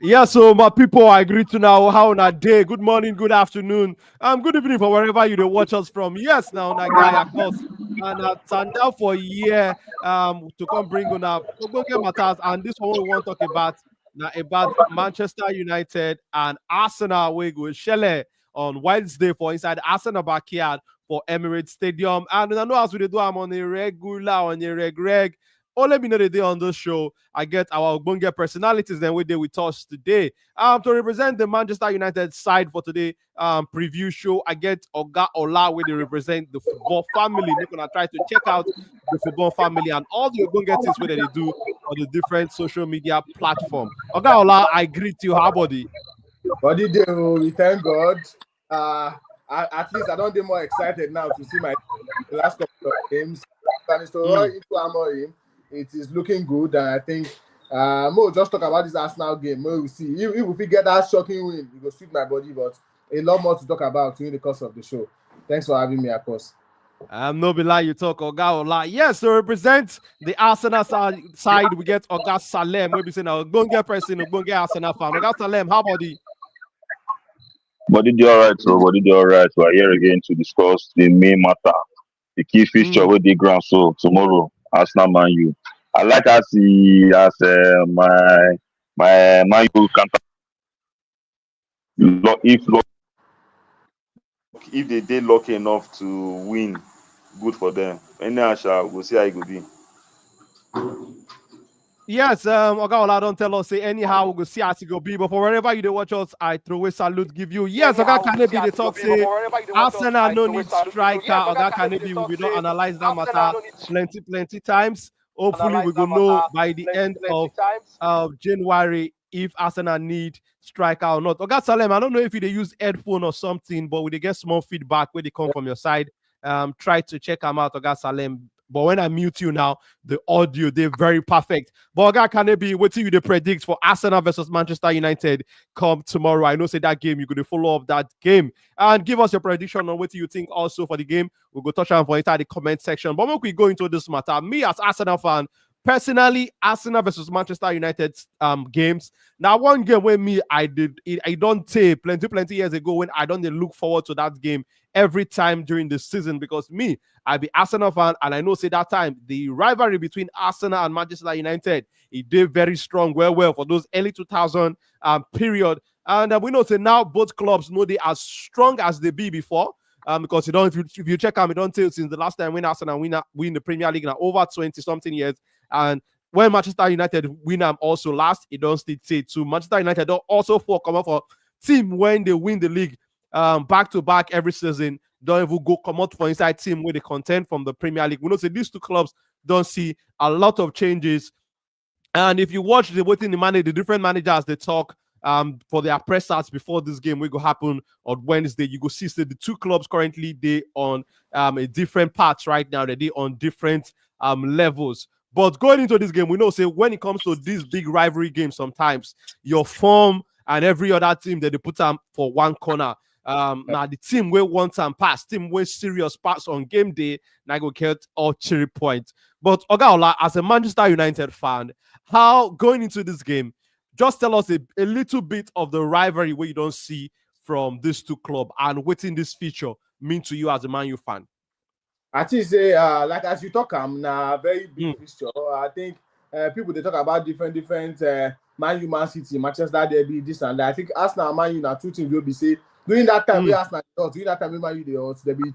Yeah, so my people, I agree to now how on a day. Good morning, good afternoon, good evening for wherever you dey watch us from. Yes, now na guy, of course, and turned out for a year to come bring on up matters, and this one we want to talk about now about Manchester United and Arsenal. We go shele on Wednesday for inside Arsenal backyard for Emirates Stadium, and I know as we dey do, I'm on a regular on a reg. Oh, let me know the day on this show. I get our Ogbonge personalities then we did with us today. To represent the Manchester United side for today preview show, I get Oga Ola where they represent the football family. They're gonna try to check out the football family and all the Ogbonge things where they do on the different social media platform. Oga Ola, I greet you. How about it? Body day, we thank God. At least I don't get more excited now to see my last couple of games. And it's to run into Amorim. It is looking good, and I think we'll just talk about this Arsenal game. We'll see if we get that shocking win, it will suit my body. But a lot more to talk about during the course of the show. Thanks for having me, of course. No be lie, you talk Oga Ola. Yes, to represent the Arsenal side, we get Oga Salem. We'll be saying Ogbonge person, Ogbonge Arsenal fan. Oga Salem, how about it? Body dey alright, so body dey alright. We are here again to discuss the main matter, the key fixture wey dey ground. So tomorrow, Arsenal Man U. I like my Man U counter. If they dey lucky enough to win, good for them. Anyhow, we'll see how it go be. Yes, Oga Ola don't tell us say anyhow we go see as it go be, but for wherever you dey watch us, I throw a salute give you. Yes, Oga Kanebi dey talk say Arsenal no need striker. Oga Kanebi we don't analyze that matter plenty times. Hopefully we go know by the end of January if Arsenal need striker or not. Oga Salem, I don't know if you dey use headphone or something, but we dey get small feedback where they come from your side. Try to check them out, Oga Salem. But when I mute you now, the audio they're very perfect. But Oga Kanebi, what do you predict for Arsenal versus Manchester United come tomorrow? I know say that game you're going to follow up that game and give us your prediction on what you think also for the game. We'll go touch on for inside the comment section. But when we go into this matter, me as Arsenal fan, personally, Arsenal versus Manchester United games. Now, one game where me I don't say plenty years ago when I don't look forward to that game every time during the season because me, I be Arsenal fan and I know say that time the rivalry between Arsenal and Manchester United it did very strong, well for those early 2000 period. And we know say now both clubs know they as strong as they be before. Because you don't, if you check out, we don't tell since the last time when Arsenal win the Premier League now over 20 something years, and when Manchester United win them also last, it don't still say to Manchester United don't also come up for team when they win the league back to back every season. Don't even go come out for inside team where they contend from the Premier League. We know say these two clubs don't see a lot of changes. And if you watch the different managers they talk for their press outs before this game will go happen on Wednesday, you go see the two clubs currently they on a different paths right now. They on different levels. But going into this game, we know say when it comes to these big rivalry games, sometimes your form and every other team that they put them for one corner. Now the team will want and pass, team will serious pass on game day, now go get all 3 points. But Oga Ola, as a Manchester United fan, how going into this game, just tell us a little bit of the rivalry where you don't see from these two clubs and what in this feature mean to you as a Man U fan. I think say like as you talk, I'm na very big fixture. I think people they talk about different Man U, Man City, Manchester Derby, this and that. I think Arsenal and Man U now two teams will be say during that time we Arsenal during that time we Man U they odds there be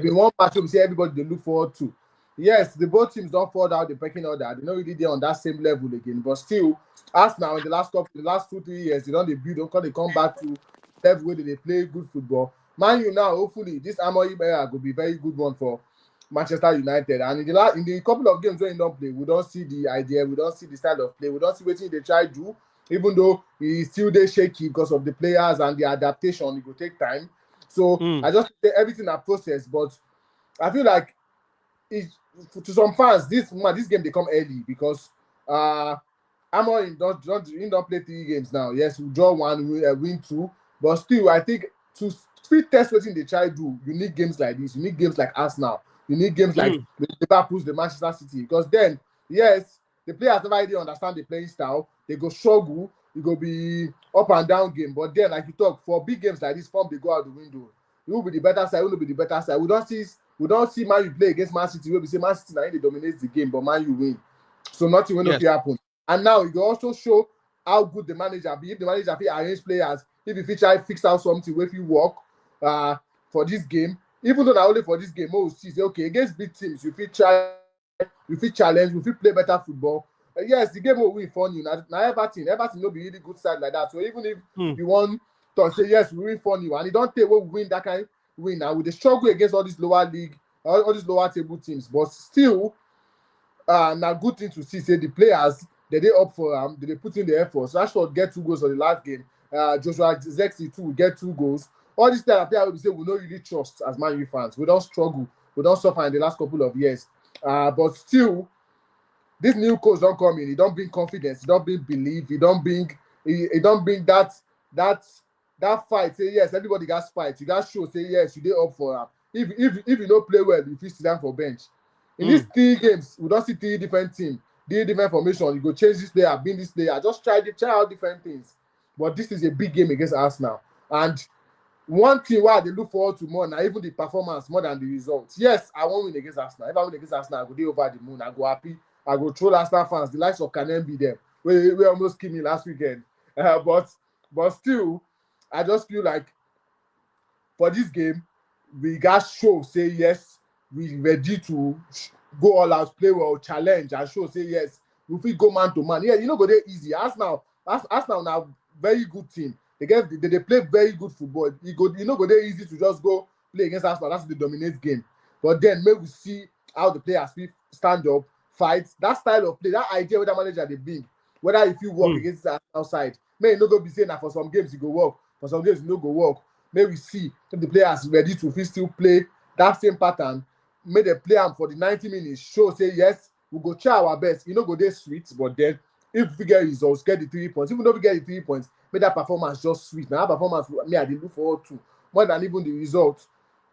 one match we say everybody they look forward to. Yes, the both teams don't fall down the pecking order. They're not really there on that same level again. But still, Arsenal in the last 2-3 years, they don't build, they come back to level where they play good football. Man U now, hopefully, this Amorim era will be very good one for Manchester United. And in the couple of games when you don't play, we don't see the idea, we don't see the style of play, we don't see what they try to do. Even though he's still there shaky because of the players and the adaptation, it will take time. So I just say everything a process, but I feel like to some fans, this game they come early because Amorim don't play 3 games now. Yes, we draw 1, win 2, but still, I think to test what they try to do, you need games like this. You need games like Arsenal. You need games like the Liverpool, the Manchester City, because then, yes, the players never really understand the playing style. They go struggle, it go be up and down game. But then, like you talk, for big games like this, form they go out the window. It will be the better side. It will be the better side. We don't see Man U play against Man City. We say Man City now they dominate the game, but Man U win. So nothing will not happen. And now it will also show how good the manager be. If the manager fit arrange players, if he try fix out something, if you work for this game, even though not only for this game, we see say okay against big teams, you fit try, you fit challenge, you fit play better football. Yes, the game will win funny. Now Everton no be really good side like that. So even if you want to say yes, we win funny, and you don't take we win that kind of win. Now with the struggle against all these lower league, all these lower table teams, but still, now good thing to see. Say the players they up for they put in the effort. So Rashford get 2 goals on the last game. Joshua Zexi too get 2 goals. All these players we say we don't really trust as Man U fans. We don't struggle, we don't suffer in the last couple of years. But still, this new coach don't come in. He don't bring confidence. He don't bring belief. He don't bring that fight. Say yes, everybody got fight. You guys show say yes, you did up for him. If you don't play well, you fit sit down for bench. In these 3 games, we don't see 3 different teams, 3 different formation. You go change this player, bring this player. Just try out different things. But this is a big game against Arsenal. And one thing why they look forward to more now, even the performance more than the results. Yes, I won't win against Arsenal. If I win against Arsenal, I go be over the moon. I go happy. I go troll Arsenal fans. The likes of Canem be there. We almost killed me last weekend. But still, I just feel like for this game, we got show say yes, we ready to go all out, play well, challenge, and show say yes, we fit go man to man. Yeah, you know go there easy. Arsenal now very good team. They play very good football. You know go there easy to just go play against Arsenal. That's the dominate game. But then maybe we see how the players stand up, fight. That style of play, that idea with that manager they bring, whether if you work against the outside, may you no go be saying that for some games you go work, for some games you no go work. May we see if the players ready to still play that same pattern. May they play them for the 90 minutes. Show say yes, we go try our best. You know go there sweet, but then if we get results, get the 3 points. Even though we get the 3 points, make that performance just sweet. Now that performance me I did look forward to more than even the results.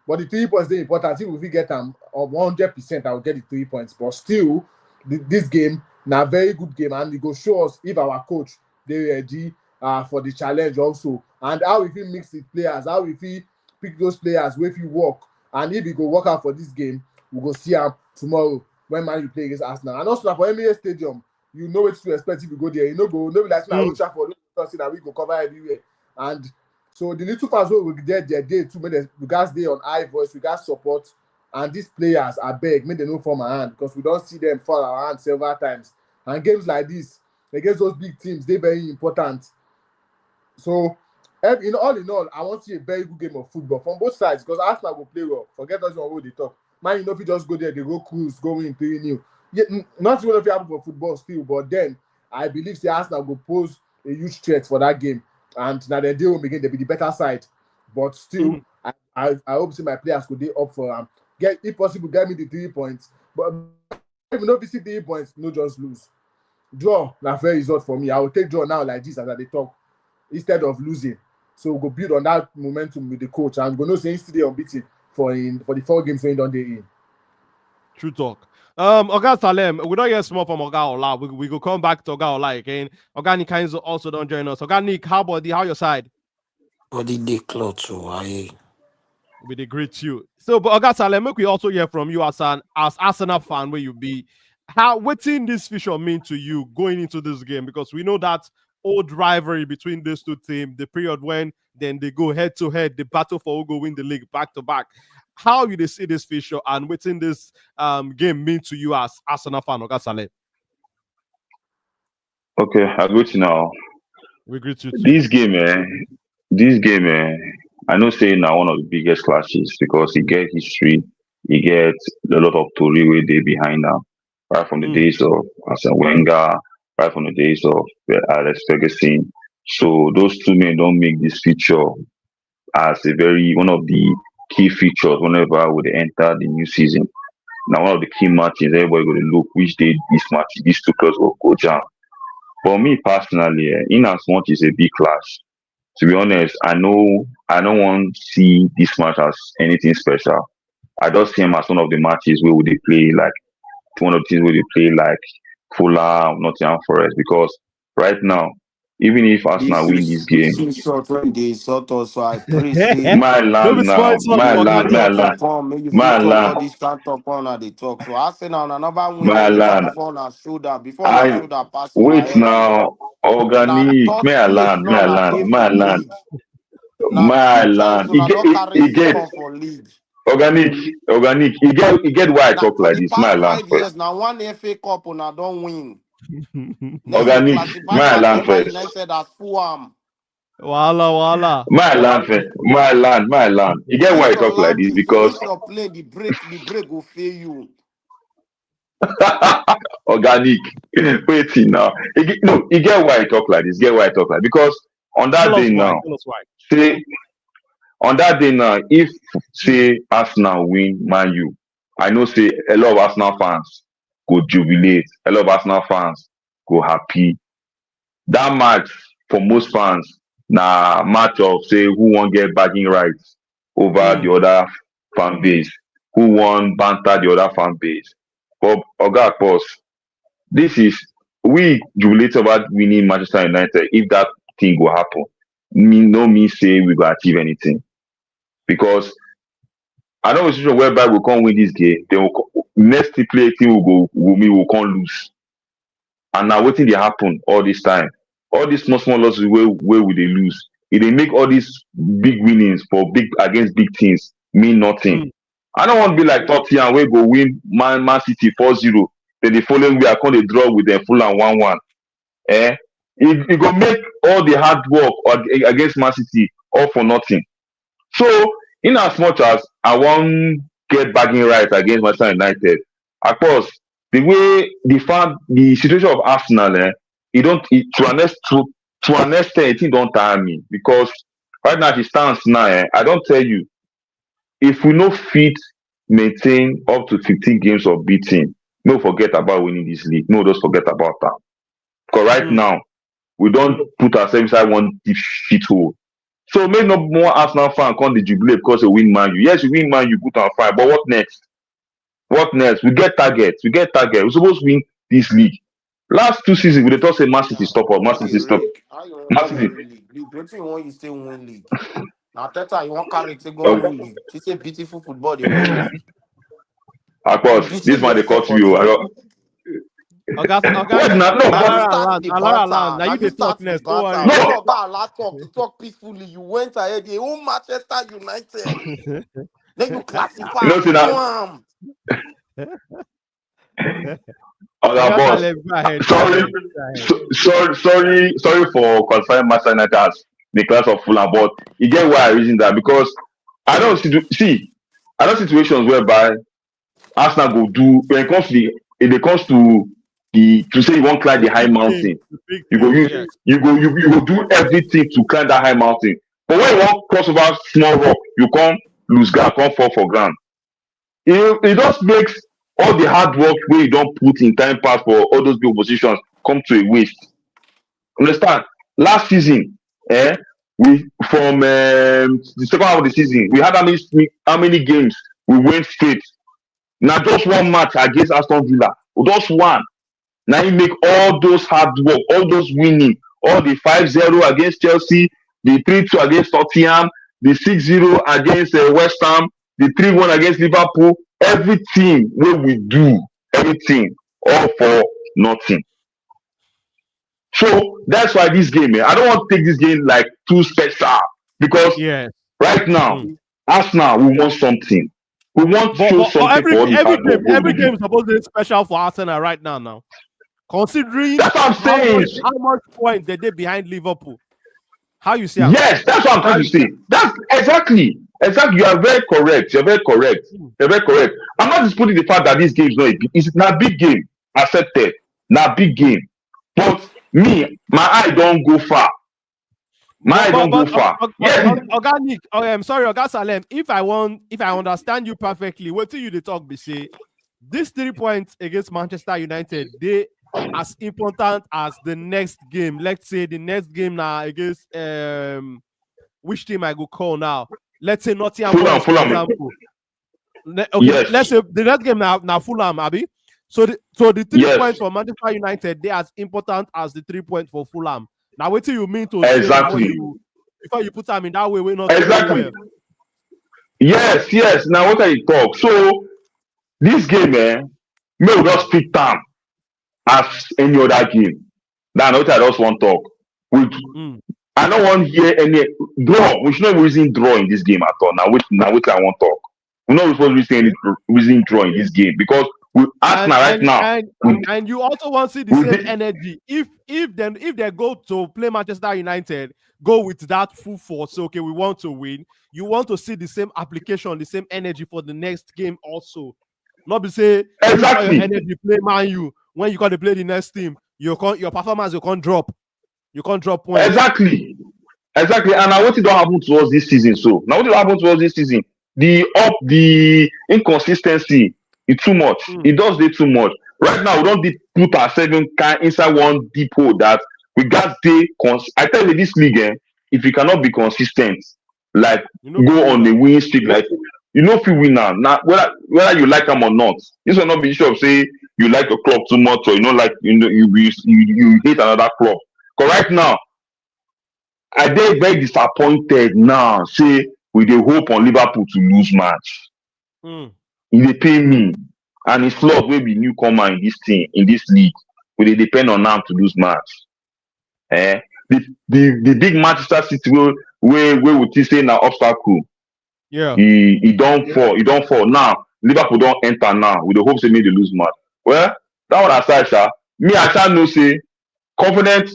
But the 3 points they important. If we get them 100%, I will get the 3 points. But still, this game now very good game, and it go show us if our coach they ready for the challenge also, and how if he mix the players, how if he pick those players where if you work, and if he go work out for this game, we go see him tomorrow when Man U play against Arsenal. And also for Emirates Stadium, you know what to expect if you go there. You know go no be like Old Trafford, that we go cover everywhere. And so the little fans will be there too. We guys there on high voice, we guys support, and these players are beg, make they no form our hand because we don't see them fall our hand several times. And games like this against those big teams, they're very important. So, in all, I want to see a very good game of football from both sides because Arsenal will play well. Forget us on what they talk. Man, you know if you just go there, they go cruise, go in 3-0. Yeah, not even if you happen for football still, but then I believe the Arsenal will pose a huge threat for that game. And now they deal with again, they'll be the better side. But still, I hope see my players could be up for if possible, get me the 3 points. But even though we see 3 points, no just lose. Draw, na fair result for me. I will take draw now like this as they talk, instead of losing. So we'll go build on that momentum with the coach. I'm going to say he's still unbeaten for the 4 games when don't they in. True talk. Oga Salem, we don't hear small from Oga Ola. We go come back to Oga Ola again. Oga Nick also don't join us. Oga Nick, how your side? Body dey close, so We dey greet you. So, but Oga Salem, make we also hear from you as Arsenal fan where you be. What's in this fixture mean to you going into this game? Because we know that old rivalry between these two teams, the period when then they go head to head, the battle for who go win the league back to back. How you see this fixture and what's in this game mean to you as Arsenal fan, Oga Salem? Okay, I greet you now. We greet you too. This game, I know say now one of the biggest clashes because he get history, he get a lot of story where they behind now, right from the days of Arsene Wenger, right from the days of Alex Ferguson. So those two men don't make this feature as one of the key features whenever we enter the new season. Now one of the key matches, everybody going to look which day this match, these two clubs will go down. For me personally, in as much as a big clash, to be honest, I don't want to see this match as anything special. I just see him as one of the matches where they play like one of the teams where they play like Fulham, Nottingham Forest, because right now Even if Arsenal win this game, This short when they sort us, so I pray say my Don't land be spoiled now, for my the before the land, start my up talk go land, now. come, make you my fit talk all land, this can't talk on and they talk. So Arsenal another win my deliver land. before na I shoulder pass una wait head. now. Na Organic, third my place land, now my na land, dey my for land, league. Na my two times land. una don carry It second get for league. organic, organic. It get why I Na talk for like the this. My past land 5 years, first. na one FA Cup una don win. Then you Organic, classify my land Manchester first. United as Fulham. Wala. My land first. My land, my land. You get why I Finish your talk like this landing, because finish your plane. The break will fail you. organic. Waiting now. No, you get why I talk like this. Get why I talk like because on Tell that day us why. now, Tell us why. say on that day now, if say Arsenal win Man U, I know say a lot of Arsenal fans go jubilate, a lot of Arsenal fans go happy. That match for most fans na match of say who wan get bagging rights over the other fan base, who wan banter the other fan base. But Oga Boss, this is we jubilate about winning Manchester United if that thing go happen. No mean say we go achieve anything because I know a situation whereby we can't win this game, then next play team will come lose. And now wetin dey happen all this time? All these small losses where we dey lose, e dey make all these big winnings for big against big teams mean nothing. I no wan be like Tottenham wey go win Man City 4-0, then the following week I come dey draw with dem Fulham 1-1. E go make all the hard work against Man City all for nothing. So in as much as I wan get bagging rights against Manchester United, of course the situation of Arsenal to an extent it don tire me because right now as e stands now I don tell you if we no fit maintain up to 15 games of beating, no forget about winning this league, no just forget about am because right now we don put ourselves inside one deep shit hole. So make no more Arsenal fan come dey jubilate because we win Man U. Yes, we win Man U, good and fine, but what next? What next? We get target. We suppose win this league. Last 2 seasons, we dey talk say Man City stop us. Man How City you stop. rake? How you wan Man still City. win league? Wetin you want you still win league? Now Arteta you want carry to go Oh, win league. This a beautiful football they win league. of You course, this deceive man dey yourself cut for you. this. What Organic. na no? Now you But start the Alara banter. land. Now Now you you dey talk start the next. Don't banter. worry. When no. Oga Allah talk, he talk peacefully. You went ahead. You own Manchester United. Then you You classify know, as say that. Fulham. Oga Oga boss. Salem, go ahead. Go Sorry, ahead. Go ahead. sorry for qualifying Manchester United as the class of Fulham, but you get why I reason that because I don't situations whereby Arsenal go do when it comes to the to say you wan climb The the high big things. mountain, The big you go things. use Yes. you go do everything to climb that high mountain. But when you wan cross over small rock, you come lose ground, come fall for ground. It just makes all the hard work wey you don put in time past for all those big positions come to a waste. Understand? Last season, we from the second half of the season, we had how many games we win straight. Na just one match against Aston Villa, just one. Na im make all those hard work, all those winning, all the 5-0 against Chelsea, the 3-2 against Tottenham, the 6-0 against West Ham, the 3-1 against Liverpool, everything wey we do, everything all for nothing. So that's why this game, I don't want to take this game like too special because Yes. right now, Arsenal, we want something. We want to But, show but, but something for all the hard work wey we every dey do. game is supposed to be special for Arsenal right now. Considering That's what I'm how saying. much point they did behind Liverpool. How you see it? Yes, that's what I'm trying to say. That's exactly. You are very correct. You're very correct. I'm not disputing the fact that this game is not a big game. Accepted. Not a big game. But me, my eye don't go far. Yes. Organic. Oh, I'm sorry, Oga Salem. If I understand you perfectly, what do you the talk be say? These 3 points against Manchester United, they as important as the next game. Let's say the next game now against which team I go call now? Let's say Nottingham Forest, for example. Okay, Yes. let's say the next game now Fulham, Abi. So the 3 points for Manchester United, they as important as the 3 points for Fulham. Now, what do you mean to say before you put them in that way? We're not exactly. well. Yes. Now what are you talk? So this game, may we just pick time as any other game. That's what I just want to talk. I don't want to hear any draw. We should not reason draw in this game at all. Now what I want to talk. We're not supposed to any reason draw in this game because we Arsenal right now. And you also want to see the same energy. If they go to play Manchester United, go with that full force. So, okay, we want to win. You want to see the same application, the same energy for the next game also. Not be say exactly your energy play Man U when you got to play the next team. Your performance you can't drop. You can't drop points. Exactly. And now what did not happen to us this season? So now what did happen to us this season? The inconsistency is too much. It does dey too much. Right now we don't put ourselves inside one deep hole that we got I tell you this league, if you cannot be consistent, like go on the winning streak, like you know if you win now whether you like them or not. This will not be issue of say you like your club too much or you don't like you hate another club. Because right now I dey very disappointed now say we dey hope on Liverpool to lose match. E dey pain me and it's Slot wey be newcomer in this team in this league. We dey depend on am to lose match. The big Manchester City wey we think say na obstacle. Yeah. He don't fall. Now Liverpool don enter now. We dey hope say make dey lose match. Well, that one aside, sha, me I sha know say confident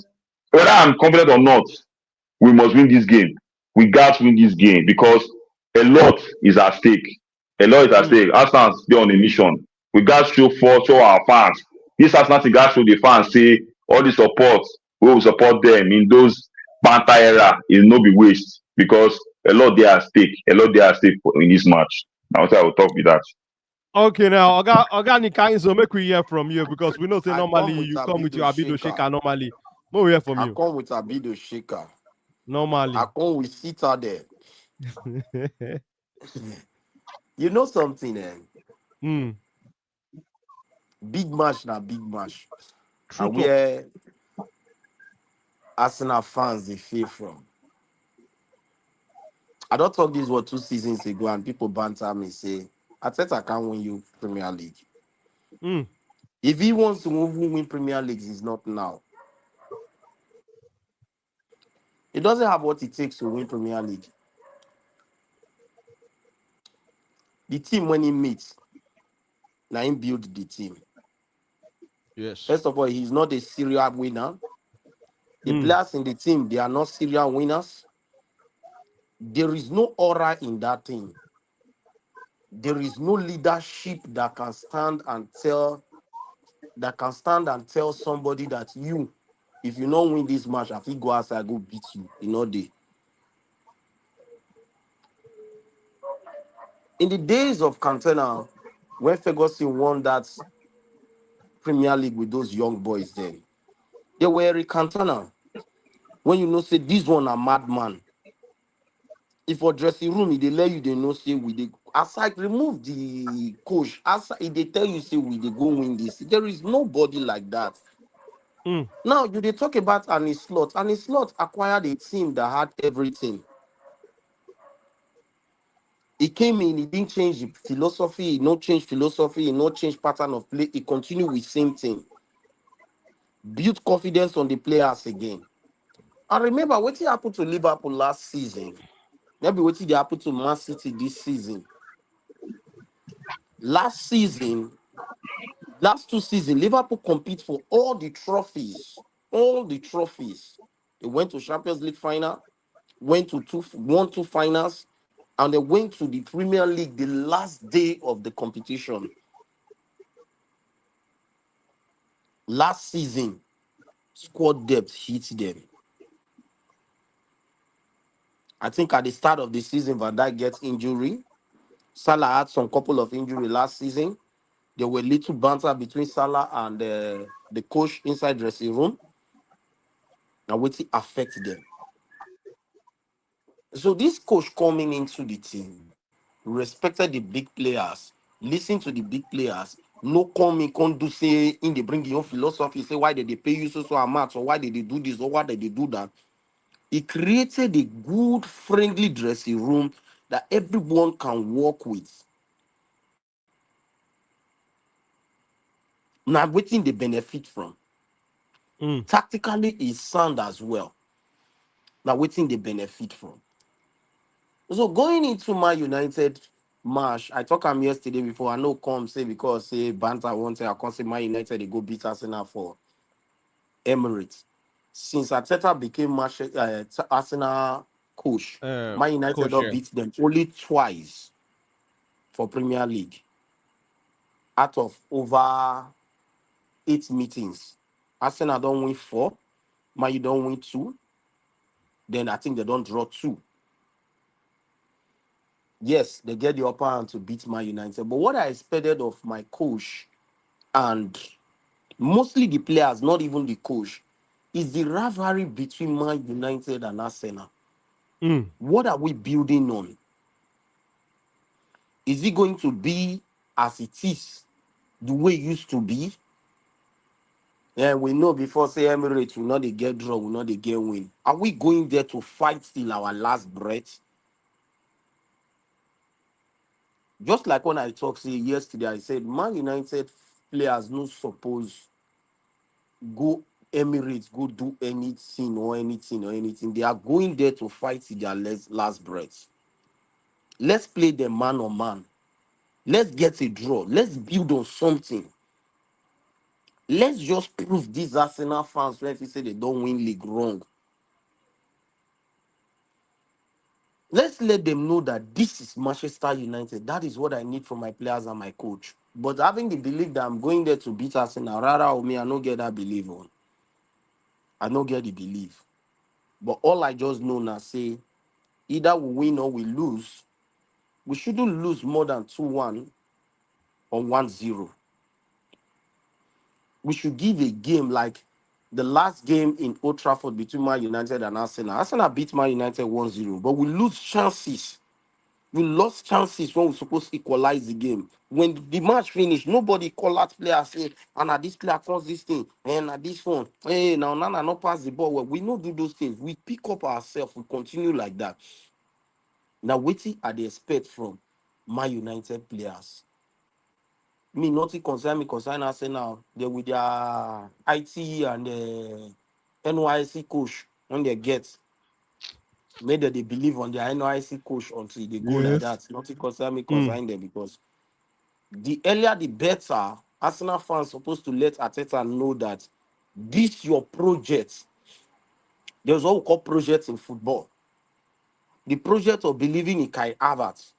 whether I'm confident or not. We must win this game. We got to win this game because a lot is at stake. Arsenal dey on a mission. We got to show our fans. This Arsenal thing got to show the fans say all the support we will support them in those banter era is no be waste because a lot dey at stake. In this match. Now what I will talk with that. Okay, now Oga Nikai, so make we hear from you because we know say normally you come with your Abido Shaker normally. But we hear from you. I come with Abido Shaker. Normally. I come with Sita there. You know something, Big match na big match. And where Arsenal fans they feel from. I don't talk this what 2 seasons ago and people banter me say Arteta can't win you Premier League. If he wants to win Premier League, it's not now. He doesn't have what it takes to win Premier League. The team when he meets, now he build the team. Yes. First of all, he's not a serial winner. The players in the team, they are not serial winners. There is no aura in that team. There is no leadership that can stand and tell somebody that if you don't win this match, I think go outside, go beat you. You know they. In the days of Cantona, when Ferguson won that Premier League with those young boys then, they were a Cantona. When you know say this one a madman. If for dressing room, they let you they know say we they aside remove the coach. Aside they tell you say we they go win this. There is nobody like that. Now you they talk about Arne Slot. Arne Slot acquired a team that had everything. He came in, he didn't change the philosophy, he not change philosophy, he not change pattern of play, he continued with same thing. Build confidence on the players again. And remember what happened to Liverpool last season. Maybe what happened to Man City this season. Last 2 seasons, Liverpool compete for all the trophies. All the trophies. They went to Champions League final, won 2 finals, and they went to the Premier League the last day of the competition. Last season, squad depth hit them. I think at the start of the season, Van Dijk gets injury. Salah had some couple of injury last season. There were little banter between Salah and the coach inside dressing room. And what it affect them. So this coach coming into the team respected the big players, listened to the big players, No come in, can't do say in they bring your philosophy, say why did they pay you so amount, or why did they do this, or why did they do that. He created a good, friendly dressing room that everyone can work with. Now, waiting they benefit from. Tactically is sound as well. Now, waiting they benefit from. So going into my United match, I talked him yesterday before. I know come say because say banter one say I can't say my United they go beat Arsenal for Emirates. Since Arteta became Arsenal coach, Man United Coach, don't beat them only twice for Premier League out of over 8 meetings. Arsenal don't win 4, Man U don't win 2. Then I think they don't draw 2. Yes, they get the upper hand to beat Man United. But what I expected of my coach and mostly the players, not even the coach, is the rivalry between Man United and Arsenal. What are we building on? Is it going to be as it is, the way it used to be? Yeah, we know before say Emirates will not they get draw, will not they get win. Are we going there to fight till our last breath? Just like when I talked yesterday, I said Man United players no suppose go Emirates, go do anything. They are going there to fight till their last breath. Let's play them man on man. Let's get a draw. Let's build on something. Let's just prove these Arsenal fans when they say they don't win league wrong. Let's let them know that this is Manchester United. That is what I need from my players and my coach. But having the belief that I'm going there to beat Arsenal, rather or me, I don't get that belief on. I don't get the belief. But all I just know now say, either we win or we lose. We shouldn't lose more than 2-1 or 1-0. We should give a game like the last game in Old Trafford between Man United and Arsenal. Arsenal beat Man United 1-0, but we lose chances. We lost chances when we were supposed to equalize the game. When the match finished, nobody call out player say, and at this player calls this thing, and at this one, hey, now Nana not pass the ball. Well, we don't do those things. We pick up ourselves. We continue like that. Now, waiting at the expect from Man United players. Me, nothing concern Arsenal. They with their IT and NYC coach when they get. Made that they believe on their NYC coach until they go like that. Nothing concern them because the earlier the better. Arsenal fans supposed to let Arteta know that this your project. There's what we call projects in football. The project of believing in Kai Havertz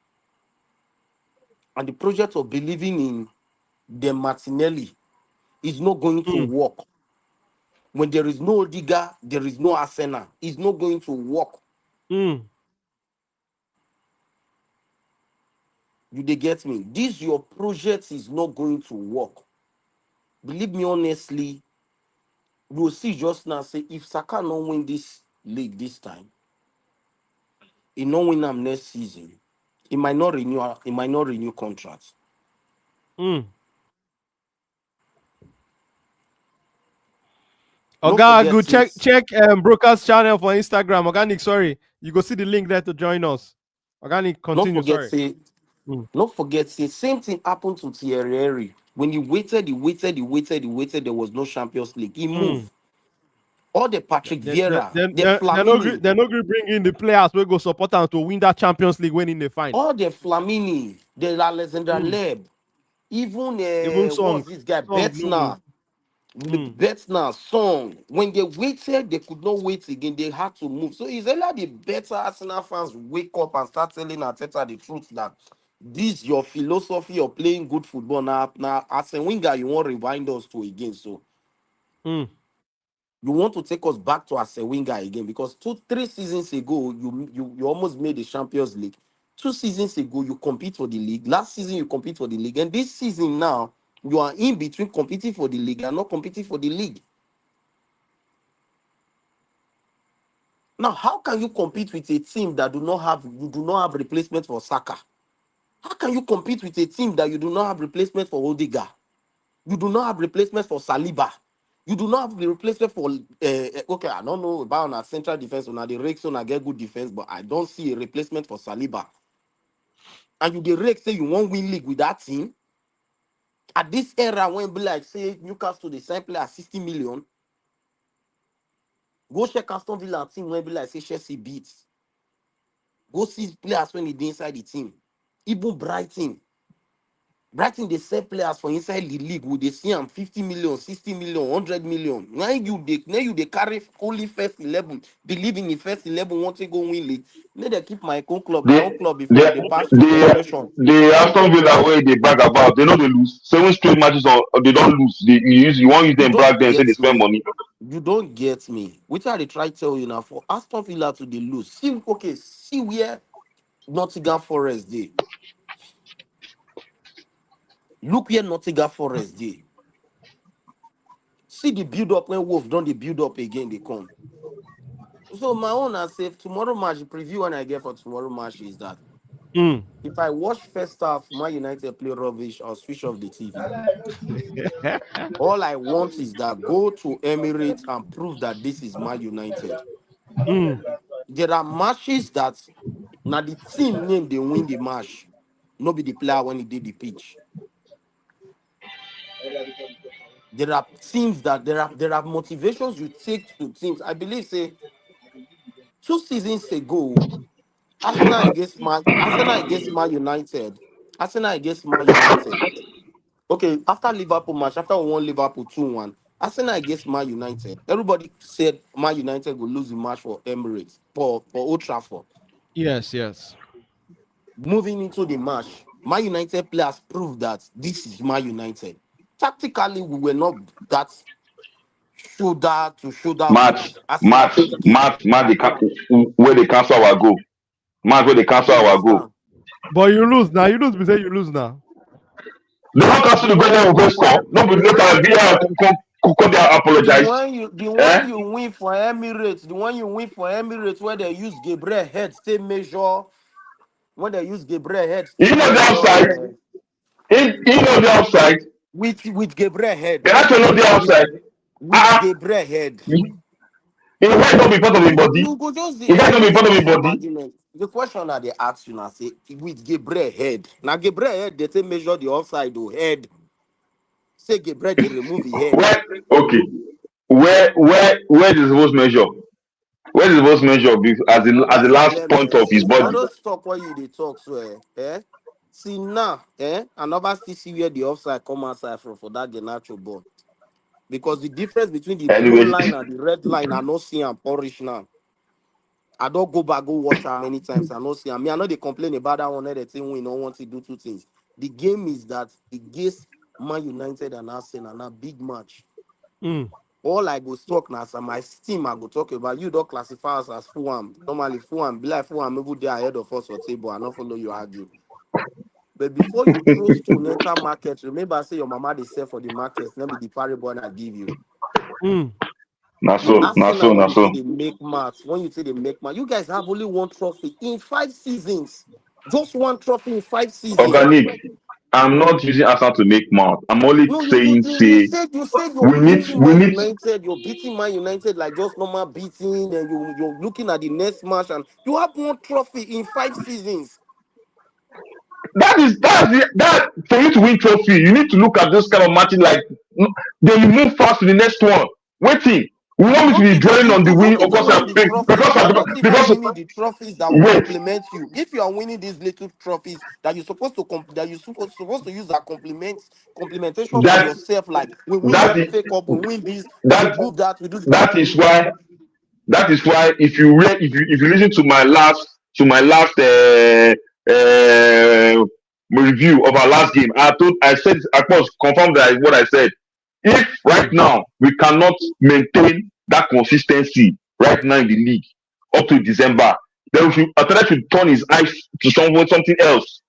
and the project of believing in De Martinelli is not going to work. When there is no Odegaard, there is no Arsenal. It's not going to work. You they get me? This your project is not going to work. Believe me honestly, we'll see just now say if Saka not win this league this time, he not win them next season, he might not renew contracts. Oga, go check Broker's channel for Instagram. Organic, sorry. You go see the link there to join us. Organic, continue, sorry. Not forget, say same thing happened to Thierry Henry. When he waited, there was no Champions League. He moved. All the Patrick Vieira, the Flamini. They're not going to bring in the players who go support them to win that Champions League winning the final. All the Flamini, the Alexander Leb, even Song, what's this guy, Betzner. Betzner, Song. When they waited, they could not wait again. They had to move. So it's like the better Arsenal fans wake up and start telling Arteta the truth that this your philosophy of playing good football now as a winger you want to rewind us to again. So you want to take us back to as a winger again because 3 seasons ago you almost made the Champions League. 2 seasons ago you compete for the league. Last season you compete for the league, and this season now you are in between competing for the league and not competing for the league. Now, how can you compete with a team that do not have replacement for Saka? How can you compete with a team that you do not have replacement for Odegaard? You do not have replacement for Saliba. You do not have the replacement for okay. I don't know about our central defense. Now the Rakes on get good defense, but I don't see a replacement for Saliba. And you the Rakes say you won't win league with that team. At this era, when be like say Newcastle the same player 60 million, go check Aston Villa team when be like say Chelsea beats. Go see players when they inside the team. Even Brighton, they sell players for inside the league. Would they see them 50 million, 60 million, 100 million? Now they carry only first 11, believing in first 11, want to go win league. Now they keep my own club before they pass through federation. The Aston Villa way they brag about, they know they lose 7 straight matches or they don't lose. You want use them brag them say they spend money. You don't get me. Which are they try to tell you now for Aston Villa to they lose? See where Nottingham Forest did. Look where Nottingham Forest did. See the build up when Wolves done the build up again, they come. So my own I say tomorrow match, the preview when I get for tomorrow match is that if I watch first half, Man United play rubbish, I'll switch off the TV. All I want is that go to Emirates and prove that this is Man United. There are matches that now the team name they win the match, not be the player when he did the pitch. There are teams that there are motivations you take to teams. I believe say 2 seasons ago, Arsenal against Man United. Arsenal against Man United. Okay, after Liverpool match, after we won Liverpool 2-1, Arsenal against Man United. Everybody said Man United will lose the match for Emirates, for Old Trafford. Yes. Moving into the match, Man United players proved that this is Man United. Tactically, we were not that shoulder to shoulder with Arsenal for the game. Where they cancel our goal. Match where they cancel our goal. But you lose now. You lose now. They don't cancel the goal that we go score. Nobody later VR come there apologize. The one you win for Emirates, where they use Gabriel head, stay measure. When they use Gabriel head, You know the outside. You know the outside. With Gabriel head. They have to know the outside. With Gabriel head. It might not be part of the body. It might not be part of the body. The question that they ask you now, say, with Gabriel head. Now, Gabriel head, they say measure the offside or head. Say Gabriel, they remove the head. Where does supposed measure? Where is supposed measure as the last point of his body? I don't stop what you they talk, so see now, another still see where the offside come outside from for that Genacho ball. Because the difference between the blue line and the red line, I not see and porridge now. I don't go watch her many times. I not see. I know they complain about that one. They think we don't want to do 2 things. The game is that against Man United and Arsenal, and a big match. All I go talk now, so my team I go talk about. You don't classify us as Fulham. Normally Fulham, be like Fulham, maybe they are ahead of us for table. I not follow you argue. But before you throw stone enter market, remember I say your mama they sell for the market. Let me the parable I give you. Not so. When you say they make match, you guys have only 1 trophy in 5 seasons. Just 1 trophy in 5 seasons. Organic. I'm not using Arsenal to make mouth. I'm only saying you said you're beating Man United like just normal beating, and you're looking at the next match and you have 1 trophy in 5 seasons. That for you to win trophy, you need to look at those kind of matches like then you move fast to the next one. Waiting. We want me to be dwelling on the win because winning the trophies that will complement you. If you are winning these little trophies that you're supposed to use that complementation for yourself, like we win the FA Cup, we win this, we do that, we do that. That is why if you listen to my last review of our last game, I must confirm that what I said. If right now we cannot maintain that consistency right now in the league up to December, then Arteta should turn his eyes to something else.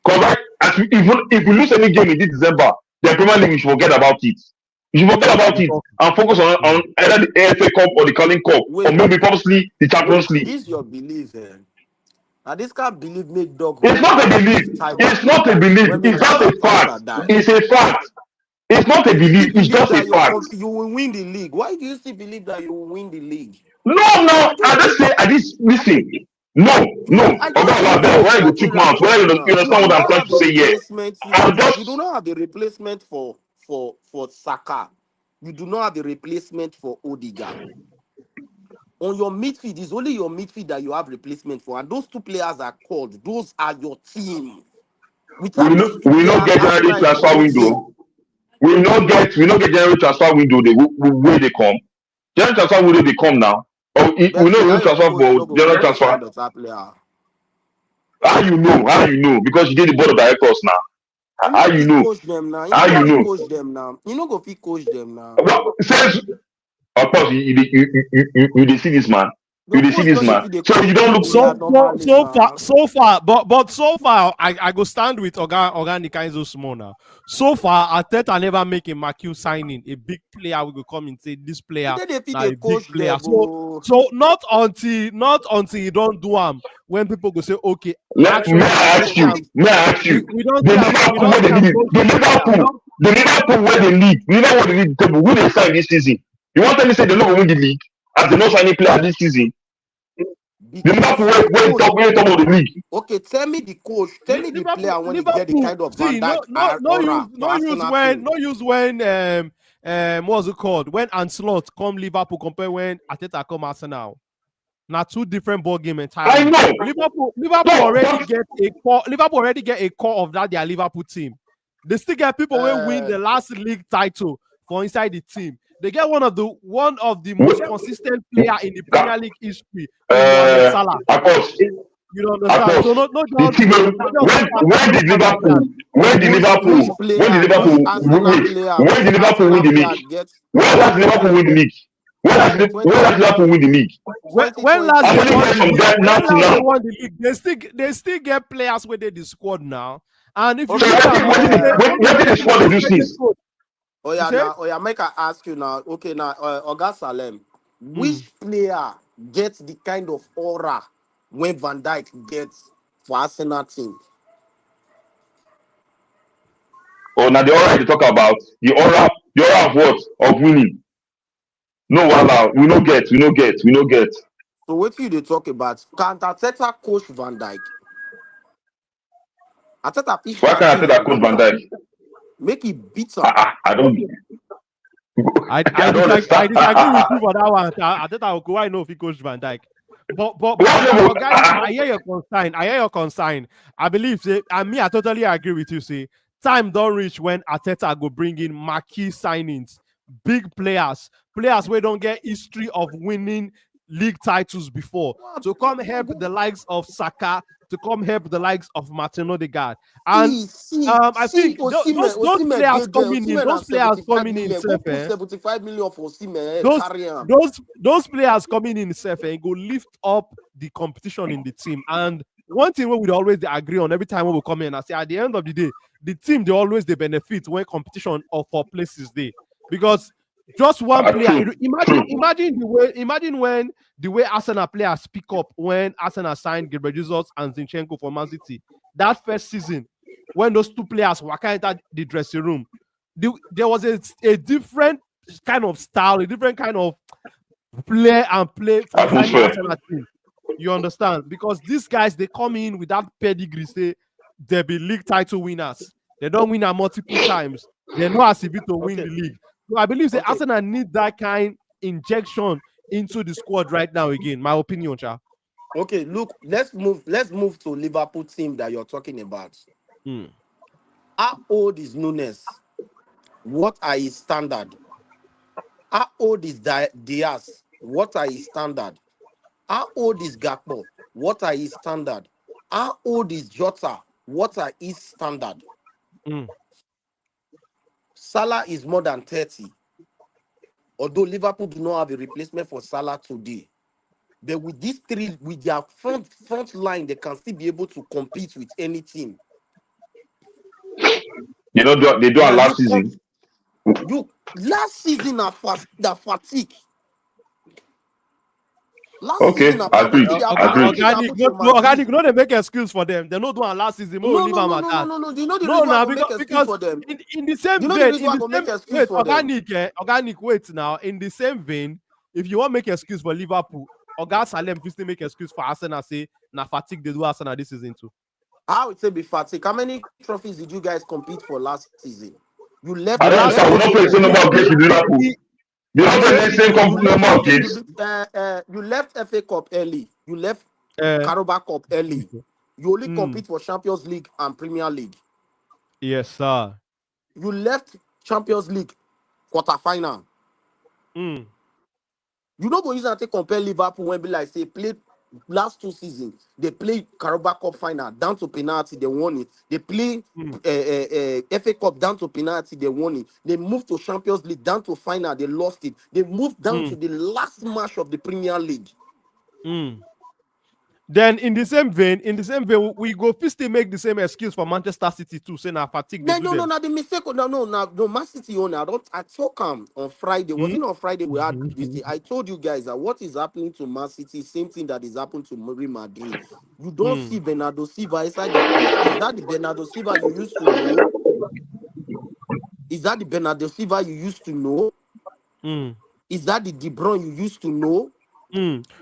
Because if we lose any game in this December, the Premier League we should forget about it. You should forget about it and focus on either the FA Cup or the Carling Cup, or maybe possibly the Champions League. This is your belief, Now this can't believe make dog. It's not a belief. It's not a belief. It's not a fact. It's a fact. It's not a You still belief. It's believe just a that fact. you will win the league. Why do you still believe that you will win the league? No. I I just just give say, I just listen. No. I Oga just give you Olabe, a why you took mouth? criteria Whether right you now. You understand do what I'm not trying have to a say here. replacement. I'm You do just not have the replacement for Saka. You do not have the replacement for Odegaard. On your midfield, it's only your midfield that you have replacement for, and those two players are called. Those are your team. Without those two we not players, get January Arsenal is transfer bottom. window. We not get January transfer window. Where they come. January transfer window they come now. Or we know Benji, we now will your transfer coach for no go January fit transfer. decide on that player. How you know? Because you did the board of directors now. You no How go you fit know? coach them now. You no How go you fit know? coach them now. You no go fit coach them now. Well, since of course you dey see this man. You Your dey see coach this don't dey man. fit dey So you coach don't big look. player normally now. So far, but so far, I go stand with Organic Kinzo small now. So far, Arteta never make a Macu signing, a big player. We go come and say this You player dey fit now dey a big coach player. them. Oh. So not until you don't do when people go say okay, May actually we I don't ask see you? him. May I ask you? We don't The see him. We Liverpool don't where see they him lead. coach big player. The Liverpool where they lead. You know what they lead the table. Who they sign this season? You want tell me say they not win the league as they not signing player this season? The Because Liverpool the coach. where top of the league. Okay, tell me the coach. Tell me the player when he get the Liverpool. kind of Van See, Dijk aura for Arsenal team. no use when what's it called when Ancelot come Liverpool compare when Arteta come Arsenal. Now two different ball game I entirely. know. Liverpool already get a core. Liverpool already get a core of that their Liverpool team. They still get people who win the last league title for inside the team. They get one of the most consistent player in the Premier League history in Mohamed Salah. Of course. You don't understand? So no The team not just when did Liverpool Which Arsenal player, when did Liverpool win the league? gets When last Liverpool win the league? When last Liverpool win the league? when last I'm they only won going the from league, that now when to last they now. won the league, they still get players where they the squad now. And if you So look at what did the squad do since? Oh You yeah, say? now make I ask you now. Okay, now Oga Salem, which player gets the kind of aura when Van Dijk gets for Arsenal team? Oh, now the aura they talk about the aura of what? Of winning. No, wow, we no get. So what you they talk about? Can Arteta coach Van Dijk? Arteta fit Why can't I shackle say that Van coach Dijk. Van Dijk? Make it beat him. I don't. I don't disagree with understand. you for that one. I think I'll go. I know if he coach Van Dijk. But What's guys, I hear your concern. I believe I totally agree with you. See, time don't reach when Arteta go bring in marquee signings, big players where don't get history of winning league titles before to come help the likes of Saka, to come help the likes of Martin Odegaard. And I think those Osimhen players dey there. coming in, Osimhen na those players 75 coming in, million. Go put 75 million for Osimhen. those Carry him. those players coming in self and go lift up the competition in the team. And one thing we would always agree on every time when we come in, I say at the end of the day, the team they always they benefit when competition of for places they because just one player. Imagine when the way Arsenal players pick up when Arsenal signed Gabriel Jesus and Zinchenko for Man City that first season when those two players were kind of the dressing room. There was a different kind of style, a different kind of play for inside the Arsenal team. You understand? Because these guys they come in with that pedigree, say they be league title winners. They don't win multiple times. They know as if to win the league. So I believe the Arsenal need that kind injection into the squad right now again. My opinion, Cha. Okay, look, let's move to Liverpool team that you're talking about. How old is Nunes? What are his standard? How old is Diaz? What are his standard? How old is Gakpo? What are his standard? How old is Jota? What are his standard? Salah is more than 30. Although Liverpool do not have a replacement for Salah today. But with these three, with their front line, they can still be able to compete with any team. You know, they do it last season. Last season, the fatigue. Last Okay, season, agreed. Organic, no, they make excuse for them. They not doing last season. No. You know the reason why I go make excuse for them. In the same You know vein, the reason why I go make excuse for them. organic. Wait now. In the same vein, if you want to make excuse for Liverpool, Oga Salem still make excuse for Arsenal. Say na fatigue they do Arsenal this season too. I would say be fatigue. How many trophies did you guys compete for last season? You left. I don't know. We're not playing the same number of games with Liverpool. You don't play the same number of games. You left FA Cup early. You left Carabao Cup early. You only compete for Champions League and Premier League. Yes, sir. You left Champions League quarterfinal. You don't go use and take compare Liverpool when be like say played last 2 seasons. They played Carabao Cup final down to penalty, they won it. They play FA Cup down to penalty, they won it. They moved to Champions League down to final, they lost it. They moved down to the last match of the Premier League. Then in the same vein, we go still make the same excuse for Manchester City too, saying our fatigue. No, the mistake. No, Man City owner. I talk on Friday. Wasn't on Friday we had this. I told you guys that what is happening to Man City, same thing that is happening to Real Madrid. You don't see Bernardo Silva inside the pitch. Is that the Bernardo Silva you used to know? Is that the Bernardo Silva you used to know? Is that the De Bruyne you used to know?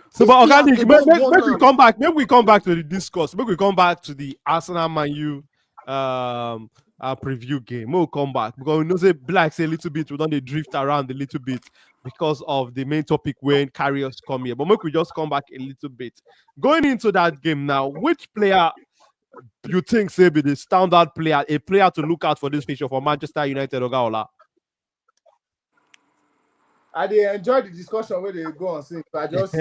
So, but organic, maybe we come back. Maybe we come back to the discourse. Maybe we come back to the Arsenal Man U preview game. We'll come back because we know say Black say a little bit. We don't they drift around a little bit because of the main topic when carriers come here. But maybe we just come back a little bit. Going into that game now, which player you think say be the standout player, a player to look out for this fixture for Manchester United or Gaola? I did enjoy the discussion where they go on since. I just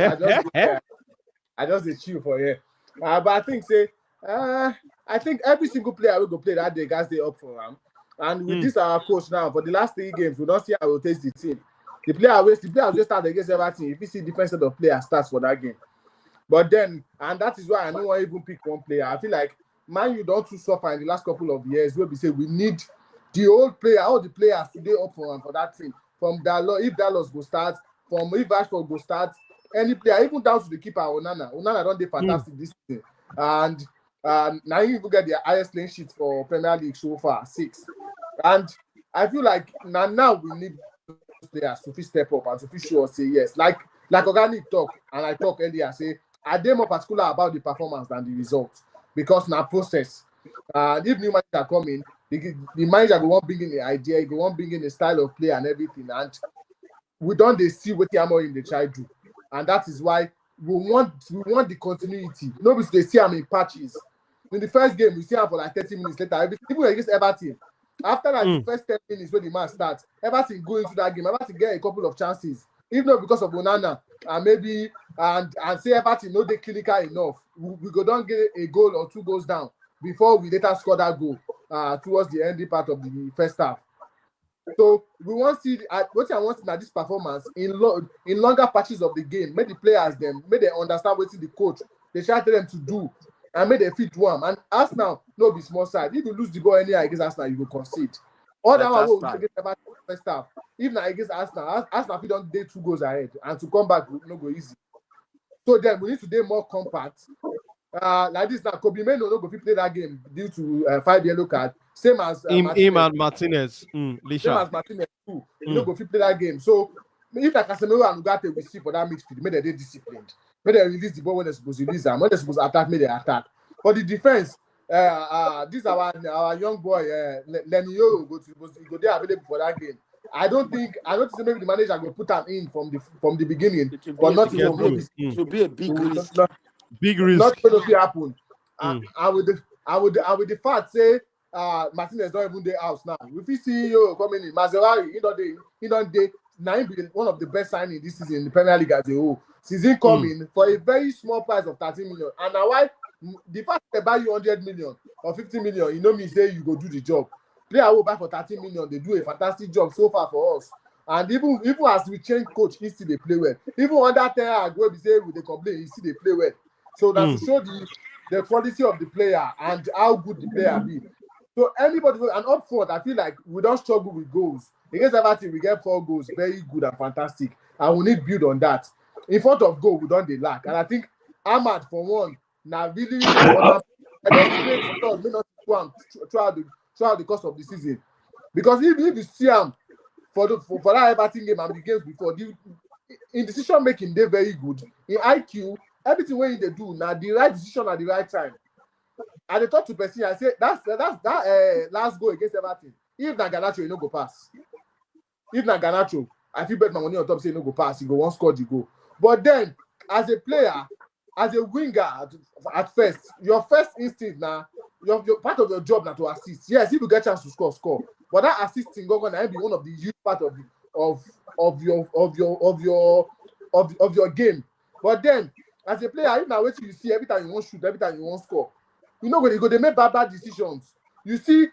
did chill for here. But I think I think every single player will go play that day, guys, they up for him. And with this our coach now for the last 3 games, we don't see how rotate the team. The player just start against everything. If you see different set of players starts for that game. But then, and that is why I don't want to even pick one player. I feel like Man, you don't too suffer in the last couple of years where we say we need the old player, all the players today up for that team. From Dallas, if Dallas go start, from if Rashford go start, any player, even down to the keeper, Onana don't do fantastic this season. And now you even get the highest clean sheet for Premier League so far, 6. And I feel like now we need players to step up and to show us say yes. Like organic talk, and I talk earlier, say are they more particular about the performance than the results? Because now process. If new manager come in, the manager will want bring in the idea, he will want bring in the style of play and everything. And we don't see what Amorim they try to do. And that is why we want the continuity. Nobody they see him in patches. In the first game, we see him for like 30 minutes later. People against Everton. After the first 10 minutes when the match starts, Everton go into that game. Everton get a couple of chances. If not because of Onana, and maybe and say Everton no they clinical enough. We go down get a goal or 2 goals down before we later score that goal towards the ending part of the first half. So we want to see what I want to see this performance in longer patches of the game. Make the players make they understand what the coach they try to tell them to do and make them fit one. And Arsenal no be small side. If you lose the ball anywhere against Arsenal, you will concede. All that one will against Everton first half. If not against Arsenal if don't day 2 goals ahead and to come back no go easy. So then we need to be more compact. Like this now, Kobe Meno no go play that game due to 5 yellow card. Same as him and Martinez. Same as Martinez too. You no go play that game. So if like Casemiro and Ugarte we see for that midfield, make they disciplined. Make they release the ball when they're supposed to release them. When they're supposed to attack, make they attack. For the defense, this our young boy Lenny Yoro go there available for that game. I don't think maybe the manager will put him in from the beginning, but not it will be a big risk. Big risk. Not going to happen. I would the fact say Martinez don't even the house now. If you see you coming in, Maserati, he don't be one of the best signings this season in the Premier League as a whole. Season coming for a very small price of 13 million. And now why the fact they buy you 100 million or 50 million, you know me say you go do the job. Player will buy for 13 million, they do a fantastic job so far for us. And even as we change coach, he still they play well. Even under 10 where we say they complain, he still they play well. So that to show the quality of the player and how good the player be. So anybody and up front, I feel like we don't struggle with goals. Against Everton, we get 4 goals, very good and fantastic. And we need build on that. in front of goal, we don't dey lack. And I think Ahmad, for one, now really, really important. I just pray to God, may not do am throughout the course of the season. Because if you see him for that Everton game and the games before, in decision making, they're very good. In IQ, everything when they do, now the right decision at the right time. And they talk to Percy, I say that last goal against Everton. If na Garnacho, you no go pass. If na Garnacho, I feel bet my money on top say no go pass, you go one score the goal. But then, as a player, as a winger at first, your first instinct now, your part of your job now to assist. Yes, if you get chance to score. But that assisting gonna be one of the huge part of your game. But then, as a player, if now wait till you see every time you want shoot, every time you want score, you know when you go, they make bad decisions. You see,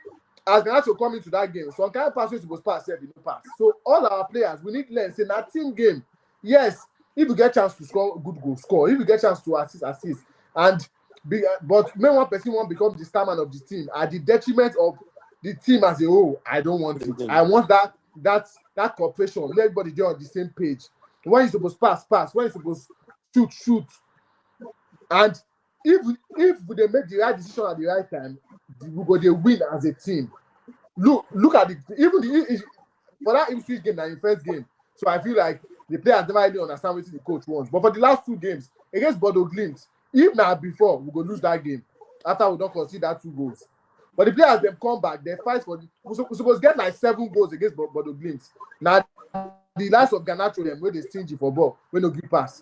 as Garnacho come into that game, some kind of pass you're supposed to pass, you no pass. So all our players, we need to learn. Say that team game. Yes, if you get chance to score, good goal, score. If you get chance to assist. But when one person won't become the star man of the team at the detriment of the team as a whole, I don't want it. I want that cooperation. Let everybody be on the same page. When you're supposed to pass. When you're supposed to shoot. And if they make the right decision at the right time, we go they win as a team. Look at for that Ipswich game, the first game. So I feel like the players never really understand what the coach wants. But for the last two games against Bodo Glimt, if not before, we go lose that game after we don't concede that 2 goals. But the players them come back, they fight for we're supposed to get like 7 goals against Bodo Glimt. Now the last of Garnacho them where they stingy for ball, when no give pass.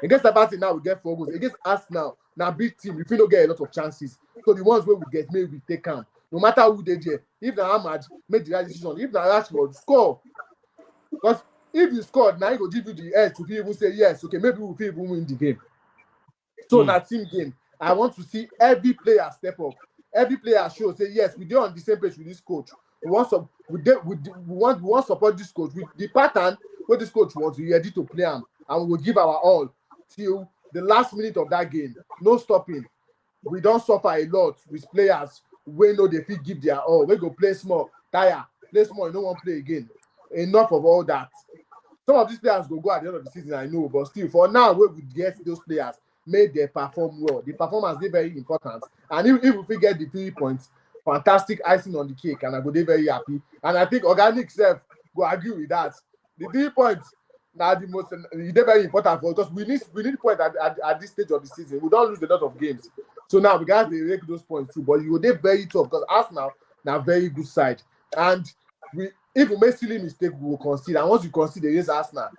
Against Everton now we get 4 goals. Against Arsenal, now big team, if we don't get a lot of chances. So the ones where we get, maybe we take them. No matter who they do, if the Ahmad made the right decision, if the Rashford score. Because if you scored, now he will give you the edge to even say yes, okay, maybe we'll even win the game. So that team game, I want to see every player step up. Every player show say yes, we're on the same page with this coach. We want to support this coach with the pattern where this coach wants. We're ready to play him, and we will give our all till the last minute of that game. No stopping. We don't suffer a lot with players. We know they fit give their all. We go play small, tire, play small, no one play again. Enough of all that. Some of these players go at the end of the season, I know, but still, for now, we would get those players made they perform well. The performance is very important. And if we get the 3 points, fantastic icing on the cake, and I go there very happy. And I think Organic self will agree with that. The 3 points now the most they're very important for us because we need points at this stage of the season. We don't lose a lot of games. So now we got to make those points too. But you they're very tough because Arsenal now very good side. And if we make silly mistake, we will concede. And once you concede against Arsenal,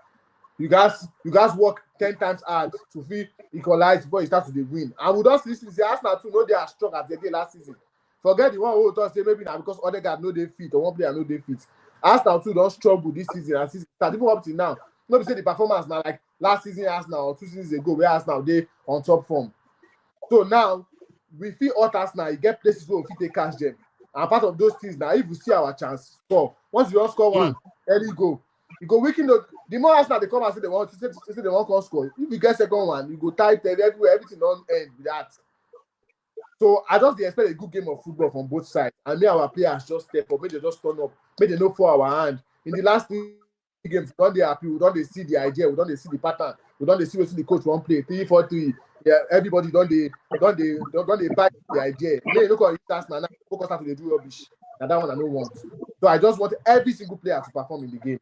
you guys work 10 times hard to feel equalize before you start to win. And we don't listen to say Arsenal too know they are strong as they did last season. Forget the one who thought say maybe now because Odegaard know they fit or one player know they fit. Arsenal too don't struggle this season and season start even up to now. Not to say the performance now like last season Arsenal or 2 seasons ago where Arsenal they on top form. So now we feel hot Arsenal, you get places where we fit take catch them. And part of those things now, if we see our chance, score. Once you don't score one, early go. You go weaken the more Arsenal they come and say they want to score. If you get second one, you go tight everywhere, everything don't end with that. So I just expect a good game of football from both sides. And may our players just step up, maybe they just turn up, maybe they know for our hand. In the last 3 games, we don't they happy, we don't they see the idea, we don't they see the pattern, we don't they see what the coach won't play 3-4-3. Yeah, everybody don't they buy the idea. They look at Arsenal now, focus on to do rubbish. And that one I don't want. So I just want every single player to perform in the game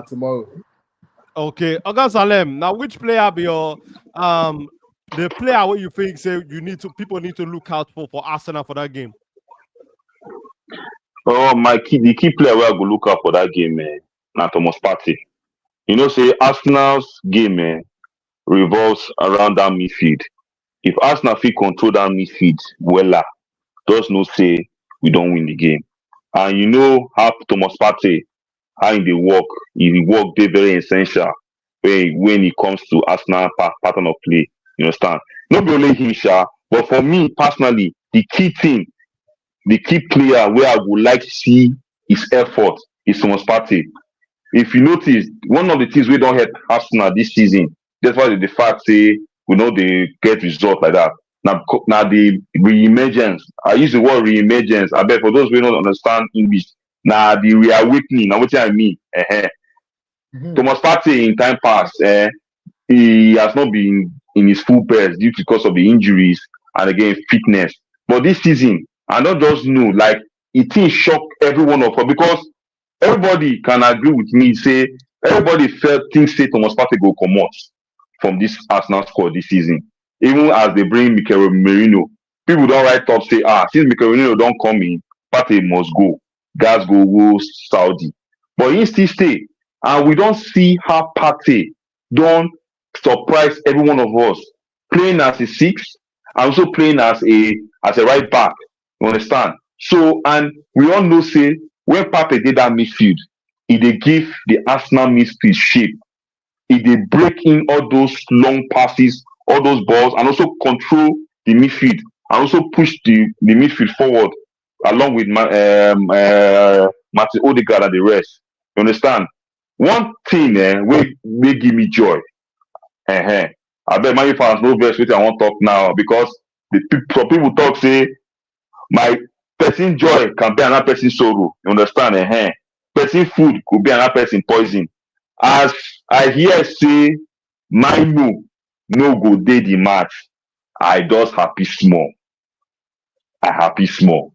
tomorrow. Okay, Oga Salem. Now, which player be your the player what you think say people need to look out for Arsenal for that game? Oh, the key player where I go look out for that game, na Thomas Partey. You know, say Arsenal's game, revolves around that midfield. If Arsenal fit control that midfield wella, just no say we don't win the game. And you know how Thomas Partey, how in the work, he work they very essential when it comes to Arsenal pattern of play. You understand? Not only him, but for me personally, the key player where I would like to see his effort is Thomas Partey. If you notice, one of the things we don't help Arsenal this season, that's why the fact say we know they get results like that. Now the re-emergence. I use the word re-emergence. I bet for those who don't understand English, now the reawakening. Now what I mean? Thomas Partey in time past, he has not been in his full best due because of the injuries and again fitness. But this season, I don't just know, like it is shock every one of us because everybody can agree with me, say everybody felt things say Thomas Partey go come out from this Arsenal squad this season. Even as they bring Mikel Merino, people don't write up say, since Mikel Merino don't come in, Partey must go. Gas go Saudi. But he still stay. And we don't see how Partey don't surprise every one of us. Playing as a six and also playing as a right back. You understand? So and we all know say when Partey did that midfield, he dey give the Arsenal midfield shape. He dey break in all those long passes, all those balls, and also control the midfield and also push the midfield forward along with Martin Odegaard and the rest. You understand? One thing wey give me joy. I bet my fans no vex wetin I wan talk now because some people talk say my person joy can be another person sorrow. You understand? Person food could be another person poison. As I hear say Mino no go dey the match, I just happy small. I happy small.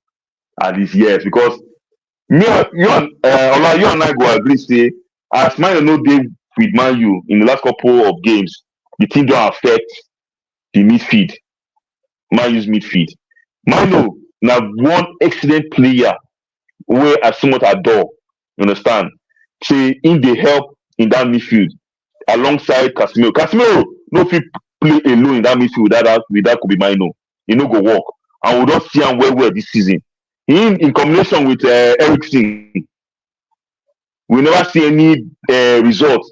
At least yes, because you and Ola, you and I go agree say as Mino no dey with Man U in the last couple of games, the thing don affect the midfield, Man U's midfield. Mino na one excellent player wey I so much adore. You understand? Say him dey help in that midfield alongside Casemiro. Casemiro no fit play alone in that midfield without Kobe Mino. E no go work. And we don see am well this season. Him in combination with Eriksen, we never see any result.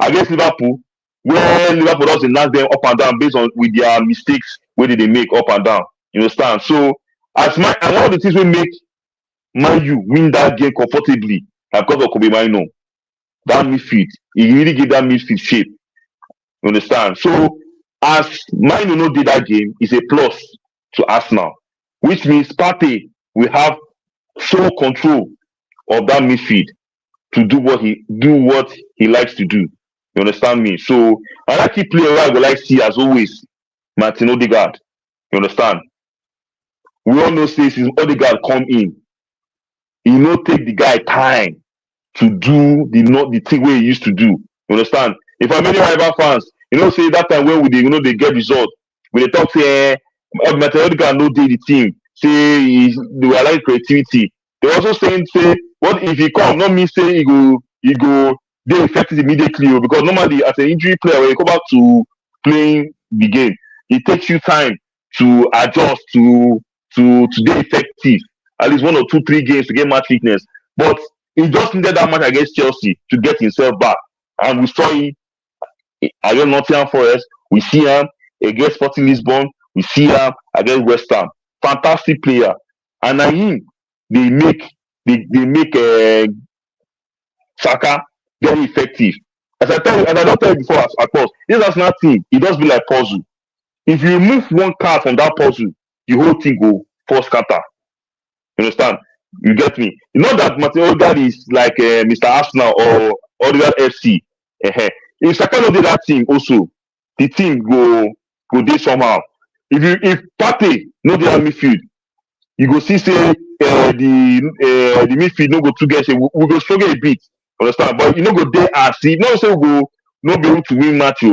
Against Liverpool, when Liverpool just dey knack them up and down based on with their mistakes wey dey make up and down. You understand? So and one of the things wey make Man U win that game comfortably na because of Kobe Mino. That midfield, he really give that midfield shape. You understand? So as Mino no dey that game, is a plus to Arsenal, which means Partey will have sole control of that midfield to do what he likes to do. You understand me? So another key player I would like to see as always, Martin Odegaard. You understand? We all know say since Odegaard come in, he no take the guy time to do the thing wey he used to do. You understand? If I'm any rival fans, you know say that time when they get result, we dey talk say Martin Odegaard no dey the team, say they were like creativity. They also saying say what if he come, not mean say he go dey effective immediately because normally as an injury player when you come back to playing the game, it takes you time to adjust to dey effective. At least 1 or 2, 3 games to get match fitness. But he just needed that match against Chelsea to get himself back. And we saw him against Nottingham Forest. We see him against Sporting Lisbon. We see him against West Ham. Fantastic player. And na him they make Saka very effective. As I don't tell you before, of course, this Arsenal team, it does be like puzzle. If you remove one card from that puzzle, the whole thing go fall scatter. You understand? You get me? You know that Martin Odegaard is like Mr. Arsenal or Odegaard FC. If Saka no do that thing also, the team go dey somehow. If Partey no do that midfield, you go see say the midfield no go too get say we go struggle a bit. Understand? But you no go dey as if not say we go no be able to win match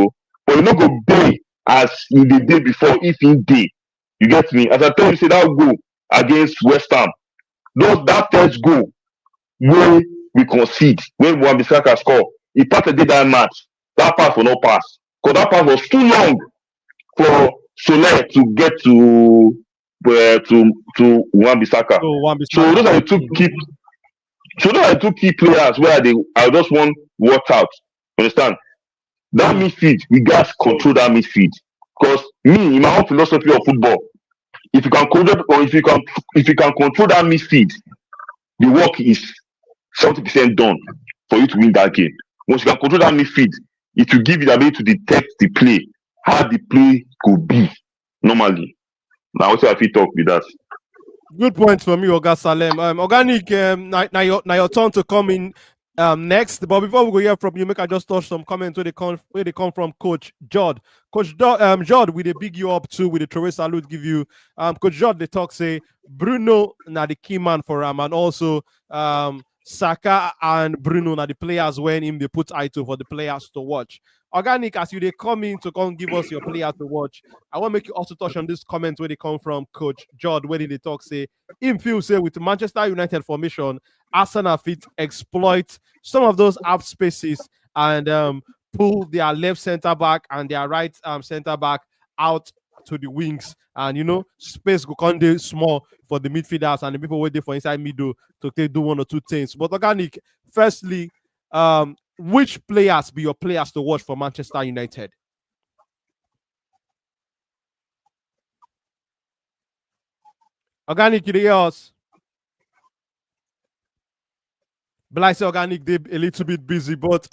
but you no go dey as in the day before if in dey. You get me? As I tell you, say that goal against West Ham, that first goal wey we concede when Wan-Bissaka score, if Partey did that match, that pass will not pass because that pass was too long for Soler to get to Wan-Bissaka. So those are the two key players where I just want watch out. Understand? That midfield, we got control that midfield because me in my own philosophy of football, if you can control or if you can control that midfield, the work is 70% done for you to win that game. Once you can control that midfield, it will give you the ability to detect the play, how the play could be normally. Now, what I feel talk with that. Good point from you, Oga Salem. Organic, now your turn to come in. Next, but before we go hear from you, make I just touch some comments where they come from Coach Jod. Jod, we they big you up too with the Travis salute give you. Coach Jod, they talk say Bruno na the key man for him, and also Saka and Bruno na the players when him they put Ito for the players to watch. Organic, as you they come in to come give us your player to watch, I want to make you also touch on this comment where they come from Coach Jod, where they talk say him feel say with Manchester United formation, Arsenal fit exploit some of those half spaces and pull their left center back and their right center back out to the wings, and space go come dey small for the midfielders and the people waiting for inside middle to take do one or two things. But organic, firstly, which players be your players to watch for Manchester United? Organic, you hear us? But like I say, organic, they a little bit busy. But